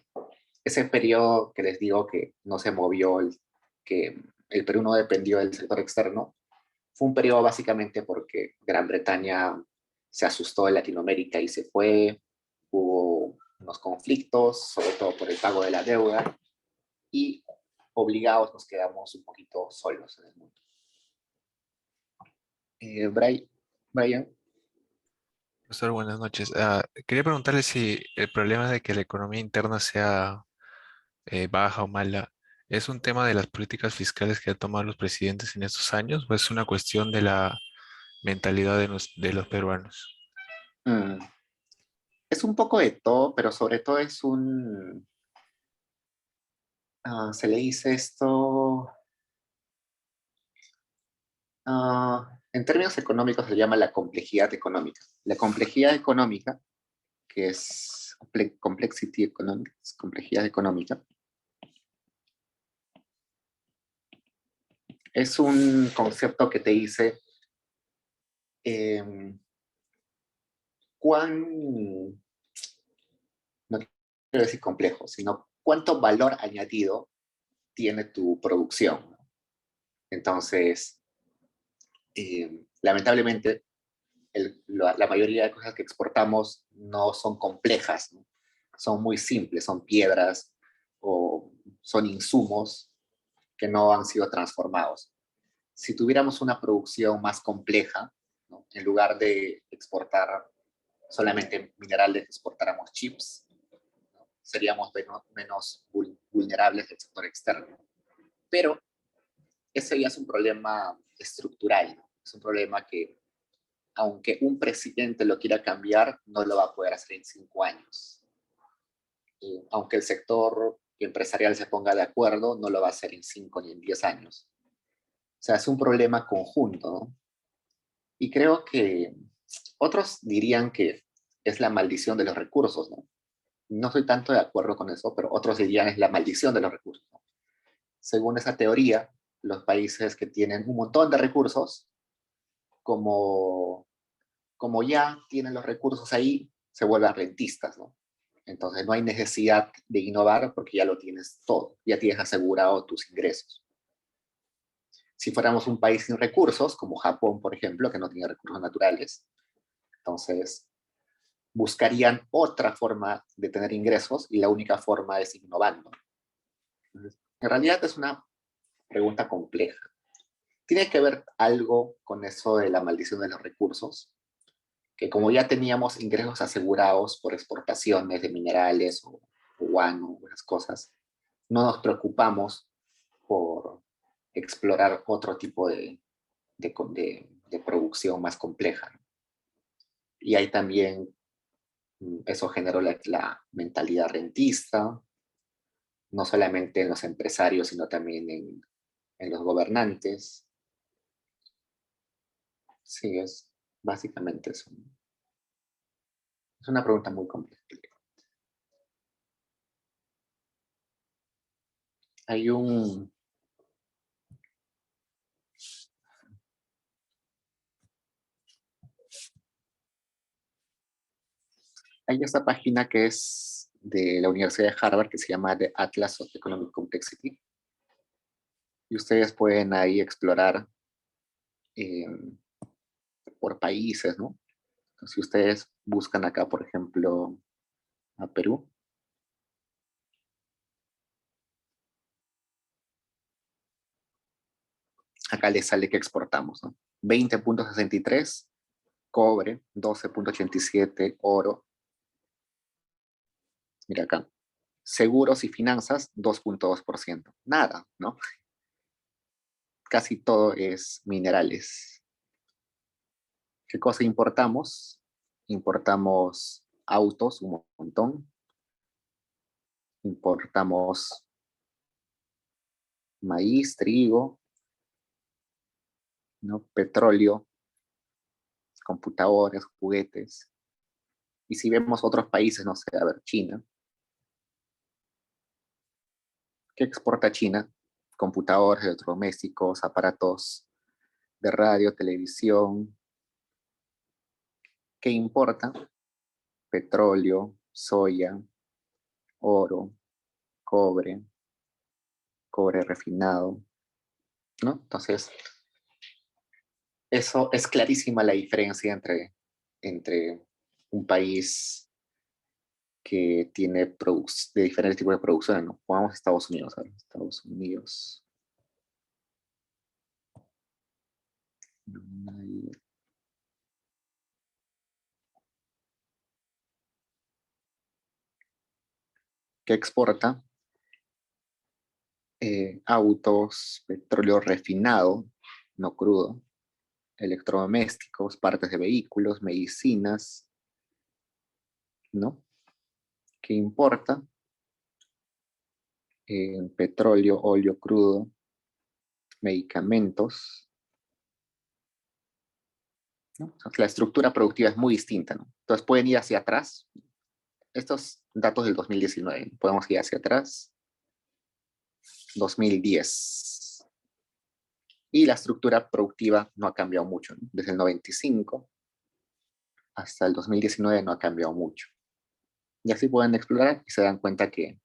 A: Ese periodo que les digo que no se movió, que el Perú no dependió del sector externo, fue un periodo básicamente porque Gran Bretaña se asustó de Latinoamérica y se fue, hubo unos conflictos, sobre todo por el pago de la deuda, y obligados nos quedamos un poquito solos en el mundo. Brian,
D: Profesor, buenas noches. Quería preguntarle si el problema de que la economía interna sea baja o mala es un tema de las políticas fiscales que han tomado los presidentes en estos años o es una cuestión de la mentalidad de los peruanos.
A: mm, es un poco de todo, pero sobre todo se le dice esto, en términos económicos se llama la complejidad económica. La complejidad económica, que es complexity economics, complejidad económica, es un concepto que te dice eh, cuán, no quiero decir complejo, sino cuánto valor añadido tiene tu producción, ¿no? Entonces, lamentablemente, la mayoría de cosas que exportamos no son complejas, ¿no? Son muy simples, son piedras o son insumos que no han sido transformados. Si tuviéramos una producción más compleja, ¿no? En lugar de exportar solamente minerales, exportáramos chips, ¿no? Seríamos menos vulnerables del sector externo. Pero ese ya es un problema estructural, ¿no? Es un problema que, aunque un presidente lo quiera cambiar, no lo va a poder hacer en 5 años. Aunque el sector empresarial se ponga de acuerdo, no lo va a hacer en 5 ni en 10 años. O sea, es un problema conjunto, ¿no? Y creo que otros dirían que es la maldición de los recursos, ¿no? No estoy tanto de acuerdo con eso, pero otros dirían es la maldición de los recursos, ¿no? Según esa teoría, los países que tienen un montón de recursos, como, como ya tienen los recursos ahí, se vuelven rentistas, ¿no? Entonces no hay necesidad de innovar porque ya lo tienes todo, ya tienes asegurado tus ingresos. Si fuéramos un país sin recursos, como Japón, por ejemplo, que no tiene recursos naturales, entonces buscarían otra forma de tener ingresos y la única forma es innovando. Entonces, en realidad es una pregunta compleja. Tiene que ver algo con eso de la maldición de los recursos, que como ya teníamos ingresos asegurados por exportaciones de minerales o guano o esas cosas, no nos preocupamos por explorar otro tipo de producción más compleja, ¿no? Y hay también, eso generó la mentalidad rentista, no solamente en los empresarios, sino también en los gobernantes. Sí, es básicamente eso. Es una pregunta muy compleja. Hay un... Hay esta página que es de la Universidad de Harvard que se llama The Atlas of Economic Complexity. Y ustedes pueden ahí explorar eh, por países, ¿no? Si ustedes buscan acá, por ejemplo, a Perú, acá les sale que exportamos, ¿no? 20,63, cobre, 12,87, oro, mira acá, seguros y finanzas, 2,2%. Nada, ¿no? Casi todo es minerales. ¿Qué cosa importamos? Importamos autos, un montón. Importamos maíz, trigo, ¿no? Petróleo, computadores, juguetes. Y si vemos otros países, no sé, a ver, China. ¿Qué exporta China? Computadores, electrodomésticos, aparatos de radio, televisión. ¿Qué importa? Petróleo, soya, oro, cobre, cobre refinado, ¿no? Entonces, eso es clarísima la diferencia entre un país que tiene de diferentes tipos de producción, ¿no? Pongamos Estados Unidos, a ver, Estados Unidos. Que exporta autos, petróleo refinado, no crudo, electrodomésticos, partes de vehículos, medicinas, ¿no? Que importa petróleo, óleo crudo, medicamentos, ¿no? O sea, la estructura productiva es muy distinta, ¿no? Entonces pueden ir hacia atrás. Estos datos del 2019, podemos ir hacia atrás. 2010. Y la estructura productiva no ha cambiado mucho, ¿no? Desde el 95 hasta el 2019 no ha cambiado mucho. Y así pueden explorar y se dan cuenta que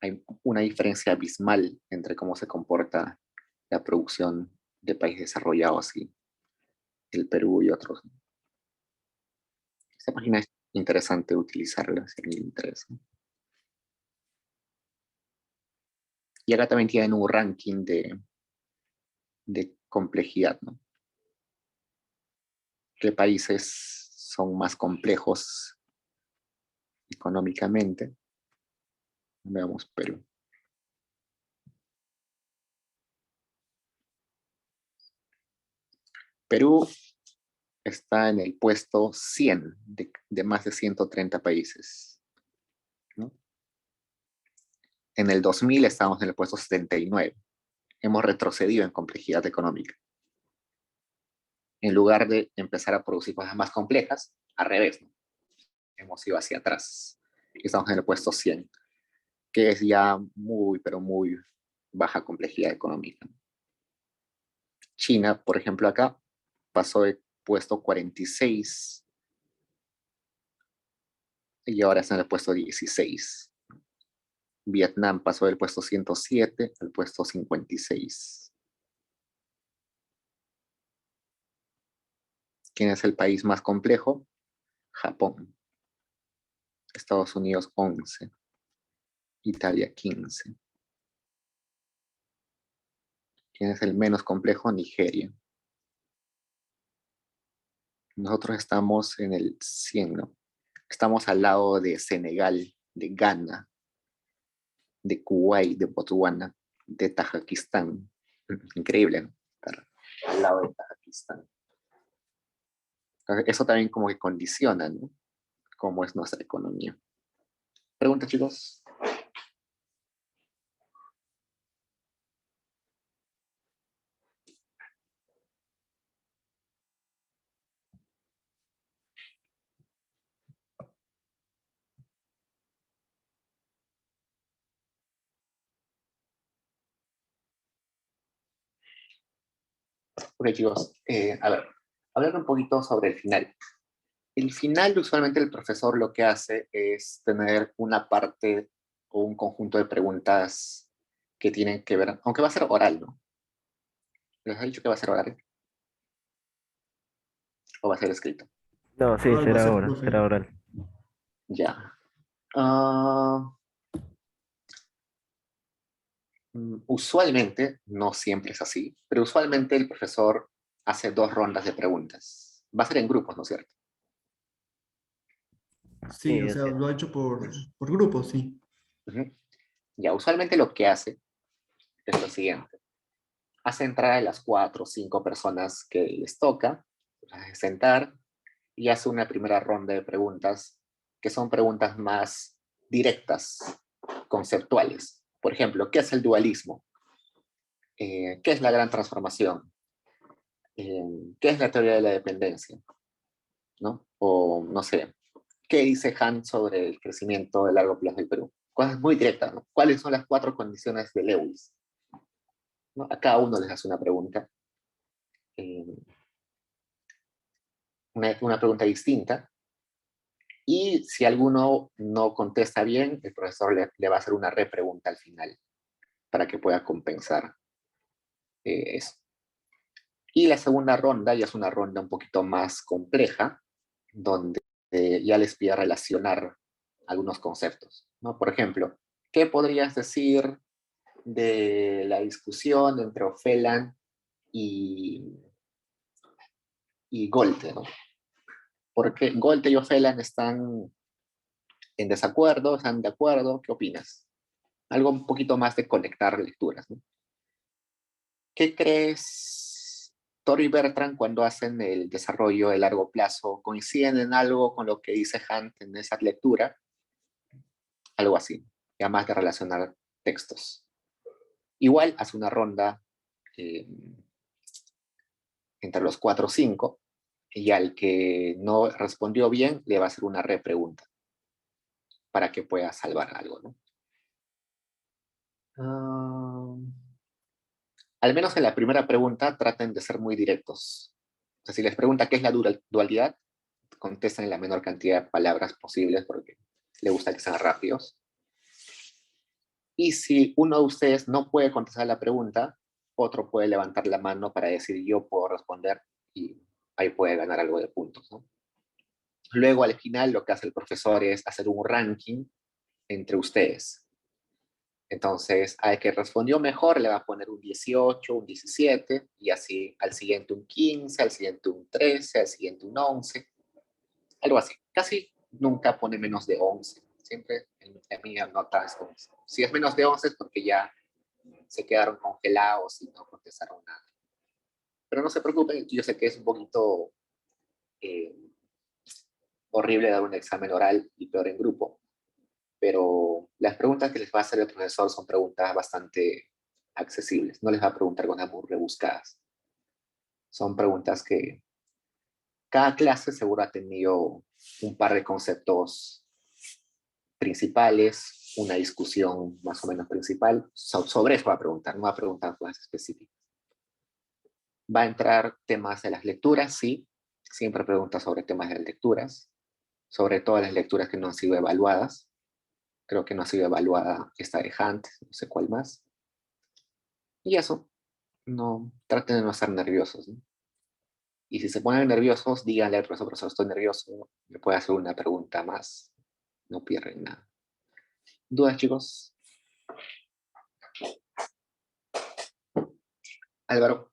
A: hay una diferencia abismal entre cómo se comporta la producción de países desarrollados y el Perú y otros. Esta página es interesante utilizarla si a alguien le interesa. Y acá también tienen un ranking de complejidad, ¿no? ¿Qué países son más complejos económicamente? Veamos Perú. Perú está en el puesto 100 de más de 130 países, ¿no? En el 2000 estábamos en el puesto 79. Hemos retrocedido en complejidad económica. En lugar de empezar a producir cosas más complejas, al revés, ¿no? Hemos ido hacia atrás. Estamos en el puesto 100, que es ya muy, pero muy baja complejidad económica. China, por ejemplo, acá pasó de puesto 46 y ahora está en el puesto 16. Vietnam pasó del puesto 107 al puesto 56. ¿Quién es el país más complejo? Japón. Estados Unidos 11. Italia 15. ¿Quién es el menos complejo? Nigeria. Nosotros estamos en el 100, ¿no? Estamos al lado de Senegal, de Ghana, de Kuwait, de Botswana, de Tajikistán. Increíble, ¿no? Estar al lado de Tajikistán. Eso también como que condiciona, ¿no? Cómo es nuestra economía. ¿Preguntas, chicos? Ok, chicos, a ver, hablar un poquito sobre el final. El final, usualmente el profesor lo que hace es tener una parte o un conjunto de preguntas que tienen que ver, aunque va a ser oral, ¿no? ¿Les ha dicho que va a ser oral o va a ser escrito?
B: No, sí,
C: ¿Cuál va a
B: será
C: ser,
B: ahora,
C: profe?
B: será oral.
A: Ya. Ah, usualmente, no siempre es así, pero usualmente el profesor hace 2 rondas de preguntas. Va a ser en grupos, ¿no es cierto?
C: Sí, o
B: Sí,
C: sea,
B: así es.
C: lo ha hecho por grupos, sí.
A: Ujú. Ya, usualmente lo que hace es lo siguiente. Hace entrar a las 4 o 5 personas que les toca, las hace sentar y hace una primera ronda de preguntas que son preguntas más directas, conceptuales. Por ejemplo, ¿qué es el dualismo? ¿Qué es la gran transformación? ¿Qué es la teoría de la dependencia? ¿No? O, no sé, ¿qué dice Hunt sobre el crecimiento de largo plazo del Perú? Cosas muy directas, ¿no? ¿Cuáles son las 4 condiciones de Lewis? ¿No? A cada uno les hace una pregunta, eh, una pregunta distinta, y si alguno no contesta bien, el profesor le va a hacer una repregunta al final para que pueda compensar eso. Y la segunda ronda ya es una ronda un poquito más compleja, donde ya les pide relacionar algunos conceptos, ¿no? Por ejemplo, ¿qué podrías decir de la discusión entre Ofeland y, y Golte, ¿no? Porque Golte y Ofeland están en desacuerdo, están de acuerdo, ¿qué opinas? Algo un poquito más de conectar lecturas, ¿no? ¿Qué crees, Toro y Bertrand, cuando hacen el desarrollo de largo plazo? ¿Coinciden en algo con lo que dice Hunt en esa lectura? Algo así, ya más de relacionar textos. Igual hace una ronda eh, entre los 4 o 5, y al que no respondió bien le va a hacer una repregunta para que pueda salvar algo, ¿no? Uh, al menos en la primera pregunta traten de ser muy directos. O sea, si les pregunta qué es la dualidad, contestan en la menor cantidad de palabras posibles porque le gusta que sean rápidos. Y si uno de ustedes no puede contestar la pregunta, otro puede levantar la mano para decir yo puedo responder y ahí puede ganar algo de puntos, ¿no? Luego al final lo que hace el profesor es hacer un ranking entre ustedes. Entonces, al que respondió mejor le va a poner un 18, un 17, y así al siguiente un 15, al siguiente un 13, al siguiente un 11, algo así. Casi nunca pone menos de 11. Siempre en mi nota es 11. Si es menos de 11 es porque ya se quedaron congelados y no contestaron nada. Pero no se preocupen, yo sé que es un poquito eh, horrible dar un examen oral y peor en grupo, pero las preguntas que les va a hacer el profesor son preguntas bastante accesibles. No les va a preguntar cosas muy rebuscadas. Son preguntas que cada clase seguro ha tenido un par de conceptos principales, una discusión más o menos principal. Sobre eso va a preguntar, no va a preguntar cosas específicas. Va a entrar temas de las lecturas, sí. Siempre pregunta sobre temas de las lecturas, sobre todas las lecturas que no han sido evaluadas. Creo que no ha sido evaluada esta de Hunt, no sé cuál más. Y eso, no, traten de no estar nerviosos, ¿no? Y si se ponen nerviosos, díganle al profesor, estoy nervioso, me puede hacer una pregunta más, no pierden nada. ¿Dudas, chicos? Álvaro.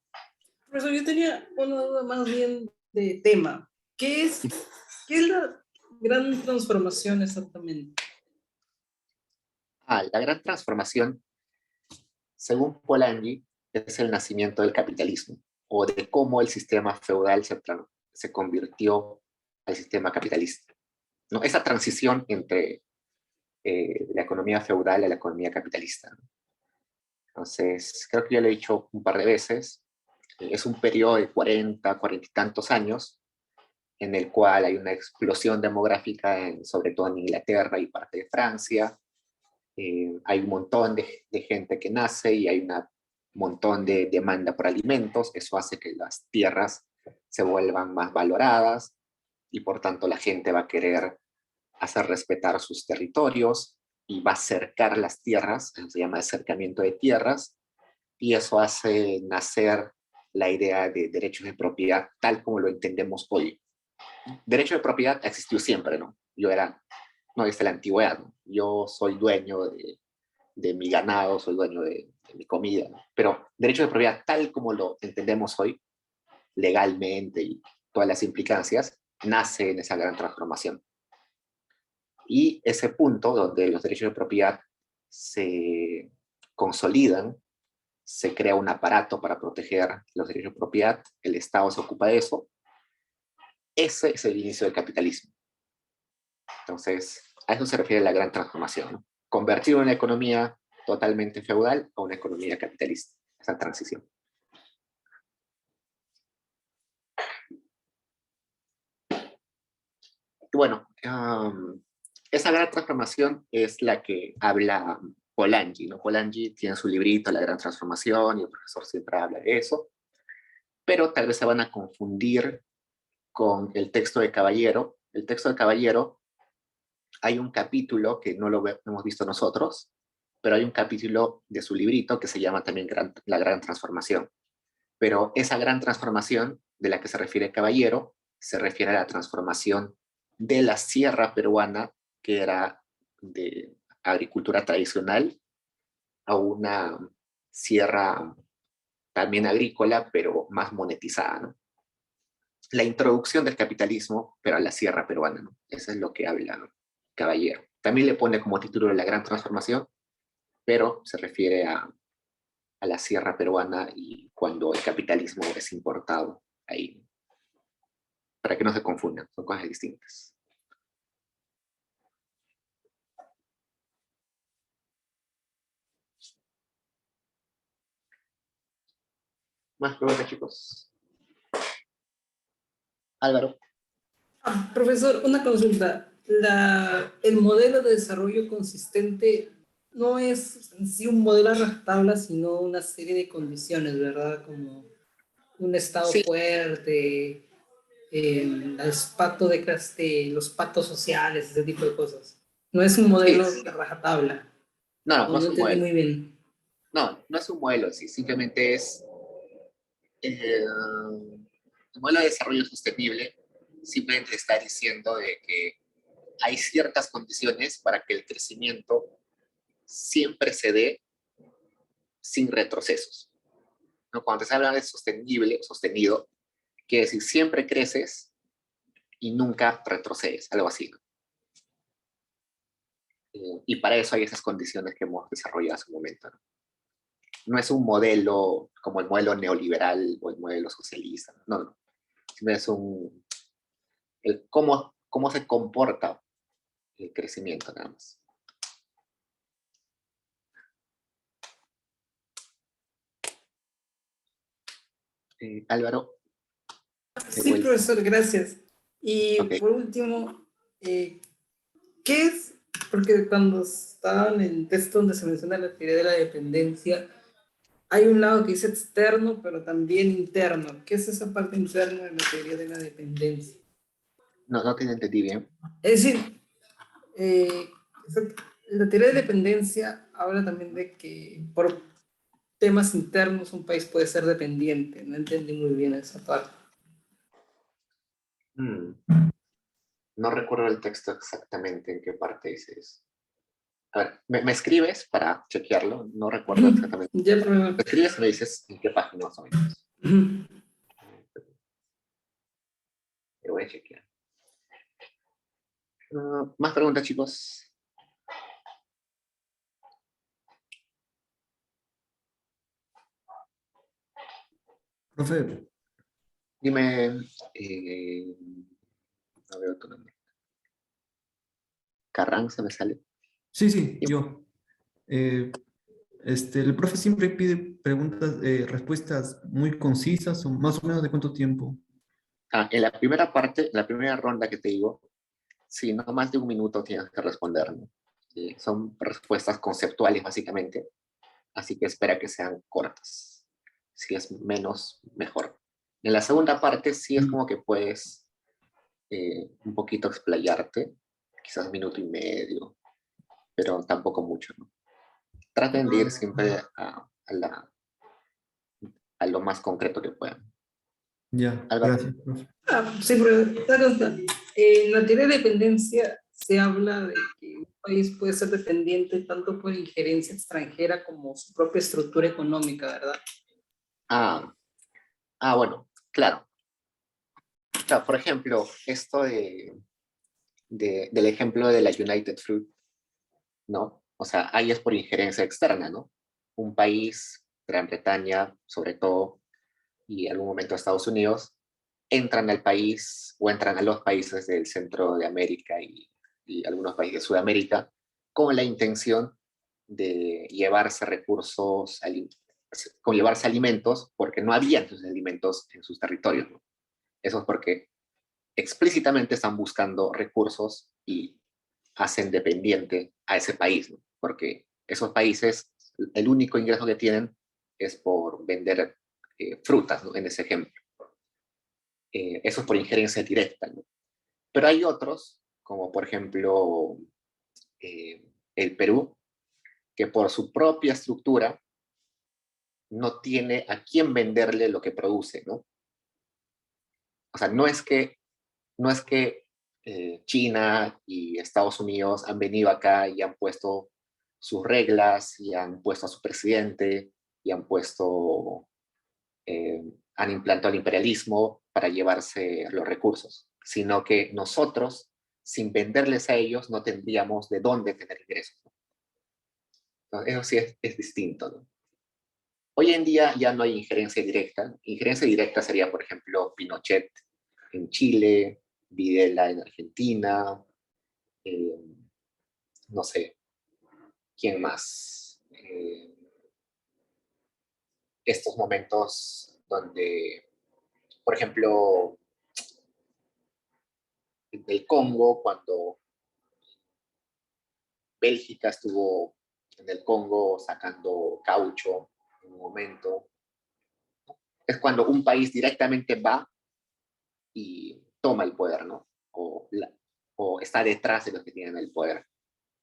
E: Profesor, yo tenía una duda más bien de tema. ¿Qué es la gran transformación exactamente?
A: La gran transformación, según Polanyi, es el nacimiento del capitalismo, o de cómo el sistema feudal se convirtió al sistema capitalista, ¿no? Esa transición entre la economía feudal a la economía capitalista, ¿no? Entonces, creo que ya lo he dicho un par de veces, es un periodo de 40 y tantos años, en el cual hay una explosión demográfica, sobre todo en Inglaterra y parte de Francia. Hay un montón de gente que nace y hay una montón de demanda por alimentos, eso hace que las tierras se vuelvan más valoradas y por tanto la gente va a querer hacer respetar sus territorios y va a cercar las tierras, se llama acercamiento de tierras, y eso hace nacer la idea de derechos de propiedad tal como lo entendemos hoy. Derecho de propiedad existió siempre, ¿no? No, desde la antigüedad, ¿no? Yo soy dueño de mi ganado, soy dueño de mi comida, ¿no? Pero derecho de propiedad tal como lo entendemos hoy, legalmente y todas las implicancias, nace en esa gran transformación. Y ese punto donde los derechos de propiedad se consolidan, se crea un aparato para proteger los derechos de propiedad, el Estado se ocupa de eso, ese es el inicio del capitalismo. Entonces, a eso se refiere la gran transformación, ¿no? Convertir una economía totalmente feudal a una economía capitalista, esa transición. Y bueno, esa gran transformación es la que habla Polanyi, ¿no? Polanyi tiene su librito, La Gran Transformación, y el profesor siempre habla de eso, pero tal vez se van a confundir con el texto de Caballero. El texto de Caballero, hay un capítulo que no lo hemos visto nosotros, pero hay un capítulo de su librito que se llama también La Gran Transformación. Pero esa gran transformación de la que se refiere Caballero se refiere a la transformación de la sierra peruana, que era de agricultura tradicional, a una sierra también agrícola, pero más monetizada, ¿no? La introducción del capitalismo, pero a la sierra peruana, ¿no? Eso es lo que habla, ¿no? Caballero. También le pone como título La Gran Transformación, pero se refiere a la sierra peruana y cuando el capitalismo es importado ahí. Para que no se confundan, son cosas distintas. ¿Más preguntas, chicos? Álvaro.
E: Profesor, una consulta. El modelo de desarrollo consistente no es en sí un modelo a rajatabla, sino una serie de condiciones, ¿verdad? Como un estado
A: Sí,
E: fuerte, los pactos sociales, ese tipo de cosas. No es un
A: sí.
E: modelo a rajatabla.
A: No,
E: O
A: no
E: no
A: es un
E: entendí
A: modelo.
E: muy bien.
A: No, no es un modelo, sí, simplemente es el modelo de desarrollo sostenible. Simplemente está diciendo de que hay ciertas condiciones para que el crecimiento siempre se dé sin retrocesos, ¿no? Cuando se habla de sostenible, sostenido, quiere decir siempre creces y nunca retrocedes, algo así, ¿no? Y para eso hay esas condiciones que hemos desarrollado hace un momento, ¿no? No es un modelo como el modelo neoliberal o el modelo socialista, no, no. Es cómo se comporta el crecimiento nada más. Álvaro,
E: Sí, profesor, gracias. Y
A: ok.
E: por último, ¿qué es? Porque cuando estaba en el texto donde se menciona la teoría de la dependencia, hay un lado que dice externo, pero también interno. ¿Qué es esa parte interna de la teoría de la dependencia?
A: No, no te entendí bien.
E: Es decir, eh, la teoría de dependencia habla también de que por temas internos un país puede ser dependiente. No entendí muy bien esa parte.
A: No recuerdo el texto exactamente en qué parte dice eso. A ver, ¿me escribes para chequearlo? No recuerdo exactamente.
E: Ya,
A: Me
E: profesor.
A: escribes y me dices en qué página más o menos. Te voy a chequear. ¿Más preguntas, chicos?
C: Profe,
A: Dime, no veo tu nombre. Carranza me sale.
C: sí, sí,
A: Dime.
C: yo. Eh, el profe siempre pide preguntas, respuestas muy concisas, o más o menos de cuánto tiempo.
A: En la primera parte, en la primera ronda que te digo, si no más de un minuto tienes que responder, ¿no? Son respuestas conceptuales, básicamente. así que espera que sean cortas. Si es menos, mejor. En la segunda parte sí es como que puedes un poquito explayarte, quizás 1 minuto y medio, pero tampoco mucho, ¿no? Traten de ir siempre a lo más concreto que puedan.
C: Ya,
A: Álvaro.
C: gracias, profe.
E: Sí, pero otra cosa. En la teoría de dependencia se habla de que un país puede ser dependiente tanto por injerencia extranjera como su propia estructura económica, ¿verdad?
A: Ah, bueno, claro. O sea, por ejemplo, esto del ejemplo de la United Fruit, ¿no? O sea, ahí es por injerencia externa, ¿no? Un país, Gran Bretaña, sobre todo, y en algún momento Estados Unidos, entran al país o entran a los países del centro de América y algunos países de Sudamérica con la intención de llevarse recursos, con llevarse alimentos, porque no había entonces alimentos en sus territorios, ¿no? Eso es porque explícitamente están buscando recursos y hacen dependiente a ese país, ¿no? Porque esos países, el único ingreso que tienen es por vender frutas, ¿no? En ese ejemplo. Eso es por injerencia directa, ¿no? Pero hay otros, como por ejemplo el Perú, que por su propia estructura no tiene a quién venderle lo que produce, ¿no? O sea, no es que China y Estados Unidos han venido acá y han puesto sus reglas y han puesto a su presidente y han implantado el imperialismo para llevarse los recursos, sino que nosotros, sin venderles a ellos, no tendríamos de dónde tener ingresos, ¿no? Entonces, eso sí es distinto, ¿no? Hoy en día ya no hay injerencia directa. Injerencia directa sería, por ejemplo, Pinochet en Chile, Videla en Argentina, eh, no sé, ¿quién más? Estos momentos donde, por ejemplo, en el Congo, cuando Bélgica estuvo en el Congo sacando caucho en un momento, es cuando un país directamente va y toma el poder, ¿no? O está detrás de los que tienen el poder.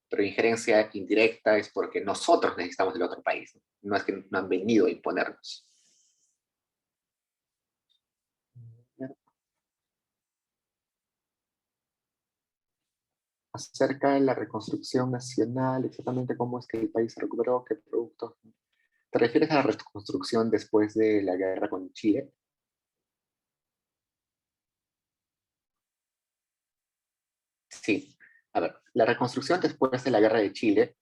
A: Pero injerencia indirecta es porque nosotros necesitamos del otro país, ¿no? No es que no han venido a imponernos. Acerca de la reconstrucción nacional, exactamente cómo es que el país se recuperó, qué productos. ¿Te refieres a la reconstrucción después de la guerra con Chile? Sí. A ver, la reconstrucción después de la guerra de Chile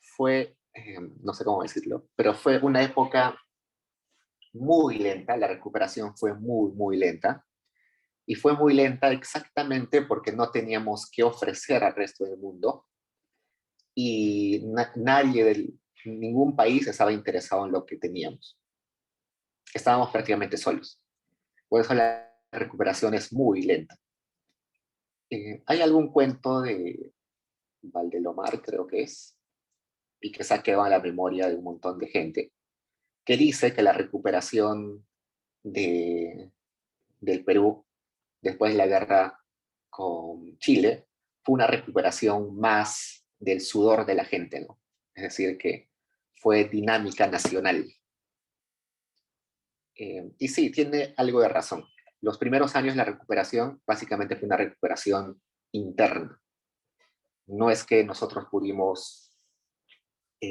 A: fue, no sé cómo decirlo, pero fue una época muy lenta, la recuperación fue muy, muy lenta, y fue muy lenta exactamente porque no teníamos que ofrecer al resto del mundo y ningún país estaba interesado en lo que teníamos. Estábamos prácticamente solos. Por eso la recuperación es muy lenta. Hay algún cuento de Valdelomar, creo que es, y que se ha quedado en la memoria de un montón de gente, que dice que la recuperación de, del Perú después de la guerra con Chile fue una recuperación más del sudor de la gente, ¿no? Es decir, que fue dinámica nacional. Y sí, tiene algo de razón. Los primeros años de la recuperación básicamente fue una recuperación interna. No es que nosotros pudimos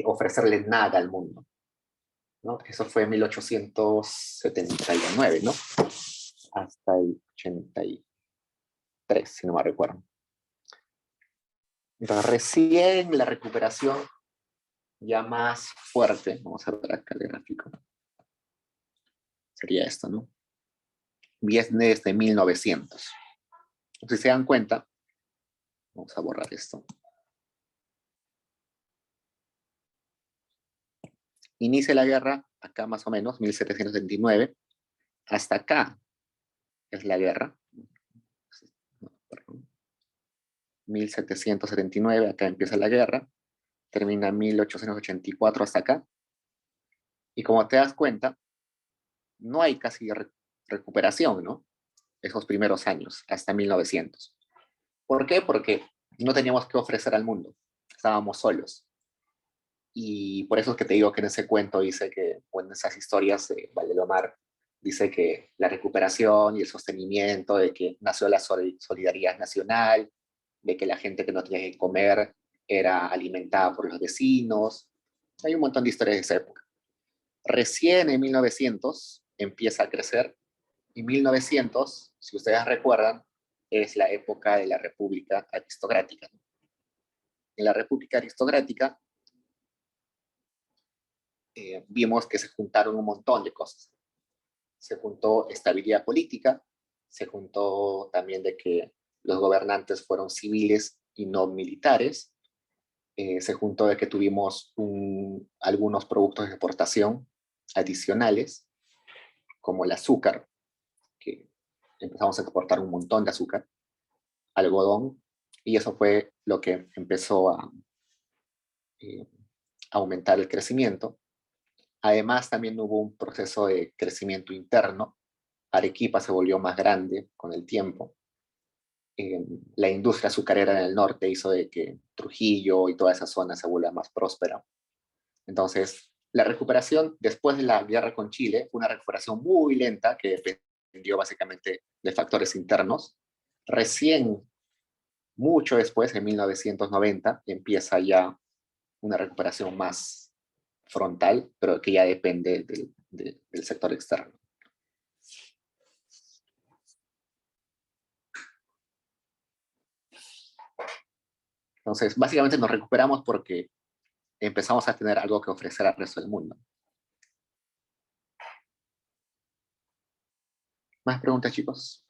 A: ofrecerle nada al mundo, ¿no? Eso fue en 1879, ¿no? Hasta el 83, si no me recuerdo. Entonces, recién la recuperación ya más fuerte, vamos a ver acá el gráfico, sería esto, ¿no? Viene de 1900. Si se dan cuenta, vamos a borrar esto. Inicia la guerra, acá más o menos, 1779, hasta acá es la guerra. 1779, acá empieza la guerra, termina en 1884 hasta acá, Y como te das cuenta, no hay casi recuperación, ¿no? Esos primeros años, hasta 1900. ¿Por qué? Porque no teníamos que ofrecer al mundo, estábamos solos. Y por eso es que te digo que en ese cuento dice que, o en esas historias de Valdelomar, dice que la recuperación y el sostenimiento, de que nació la solidaridad nacional, de que la gente que no tenía que comer era alimentada por los vecinos. Hay un montón de historias de esa época. Recién en 1900 empieza a crecer, y 1900, si ustedes recuerdan, es la época de la República Aristocrática. En la República Aristocrática vimos que se juntaron un montón de cosas. Se juntó estabilidad política, se juntó también de que los gobernantes fueron civiles y no militares, se juntó de que tuvimos algunos productos de exportación adicionales, como el azúcar, que empezamos a exportar un montón de azúcar, algodón, y eso fue lo que empezó a eh, aumentar el crecimiento. Además, también hubo un proceso de crecimiento interno. Arequipa se volvió más grande con el tiempo. La industria azucarera en el norte hizo de que Trujillo y toda esa zona se vuelva más próspera. Entonces, la recuperación después de la guerra con Chile fue una recuperación muy lenta que dependió básicamente de factores internos. Recién, mucho después, en 1990, empieza ya una recuperación más frontal, pero que ya depende del sector externo. Entonces, básicamente nos recuperamos porque empezamos a tener algo que ofrecer al resto del mundo. ¿Más preguntas, chicos?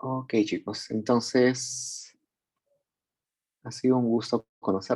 A: Ok, chicos. Entonces, ha sido un gusto conocerlos.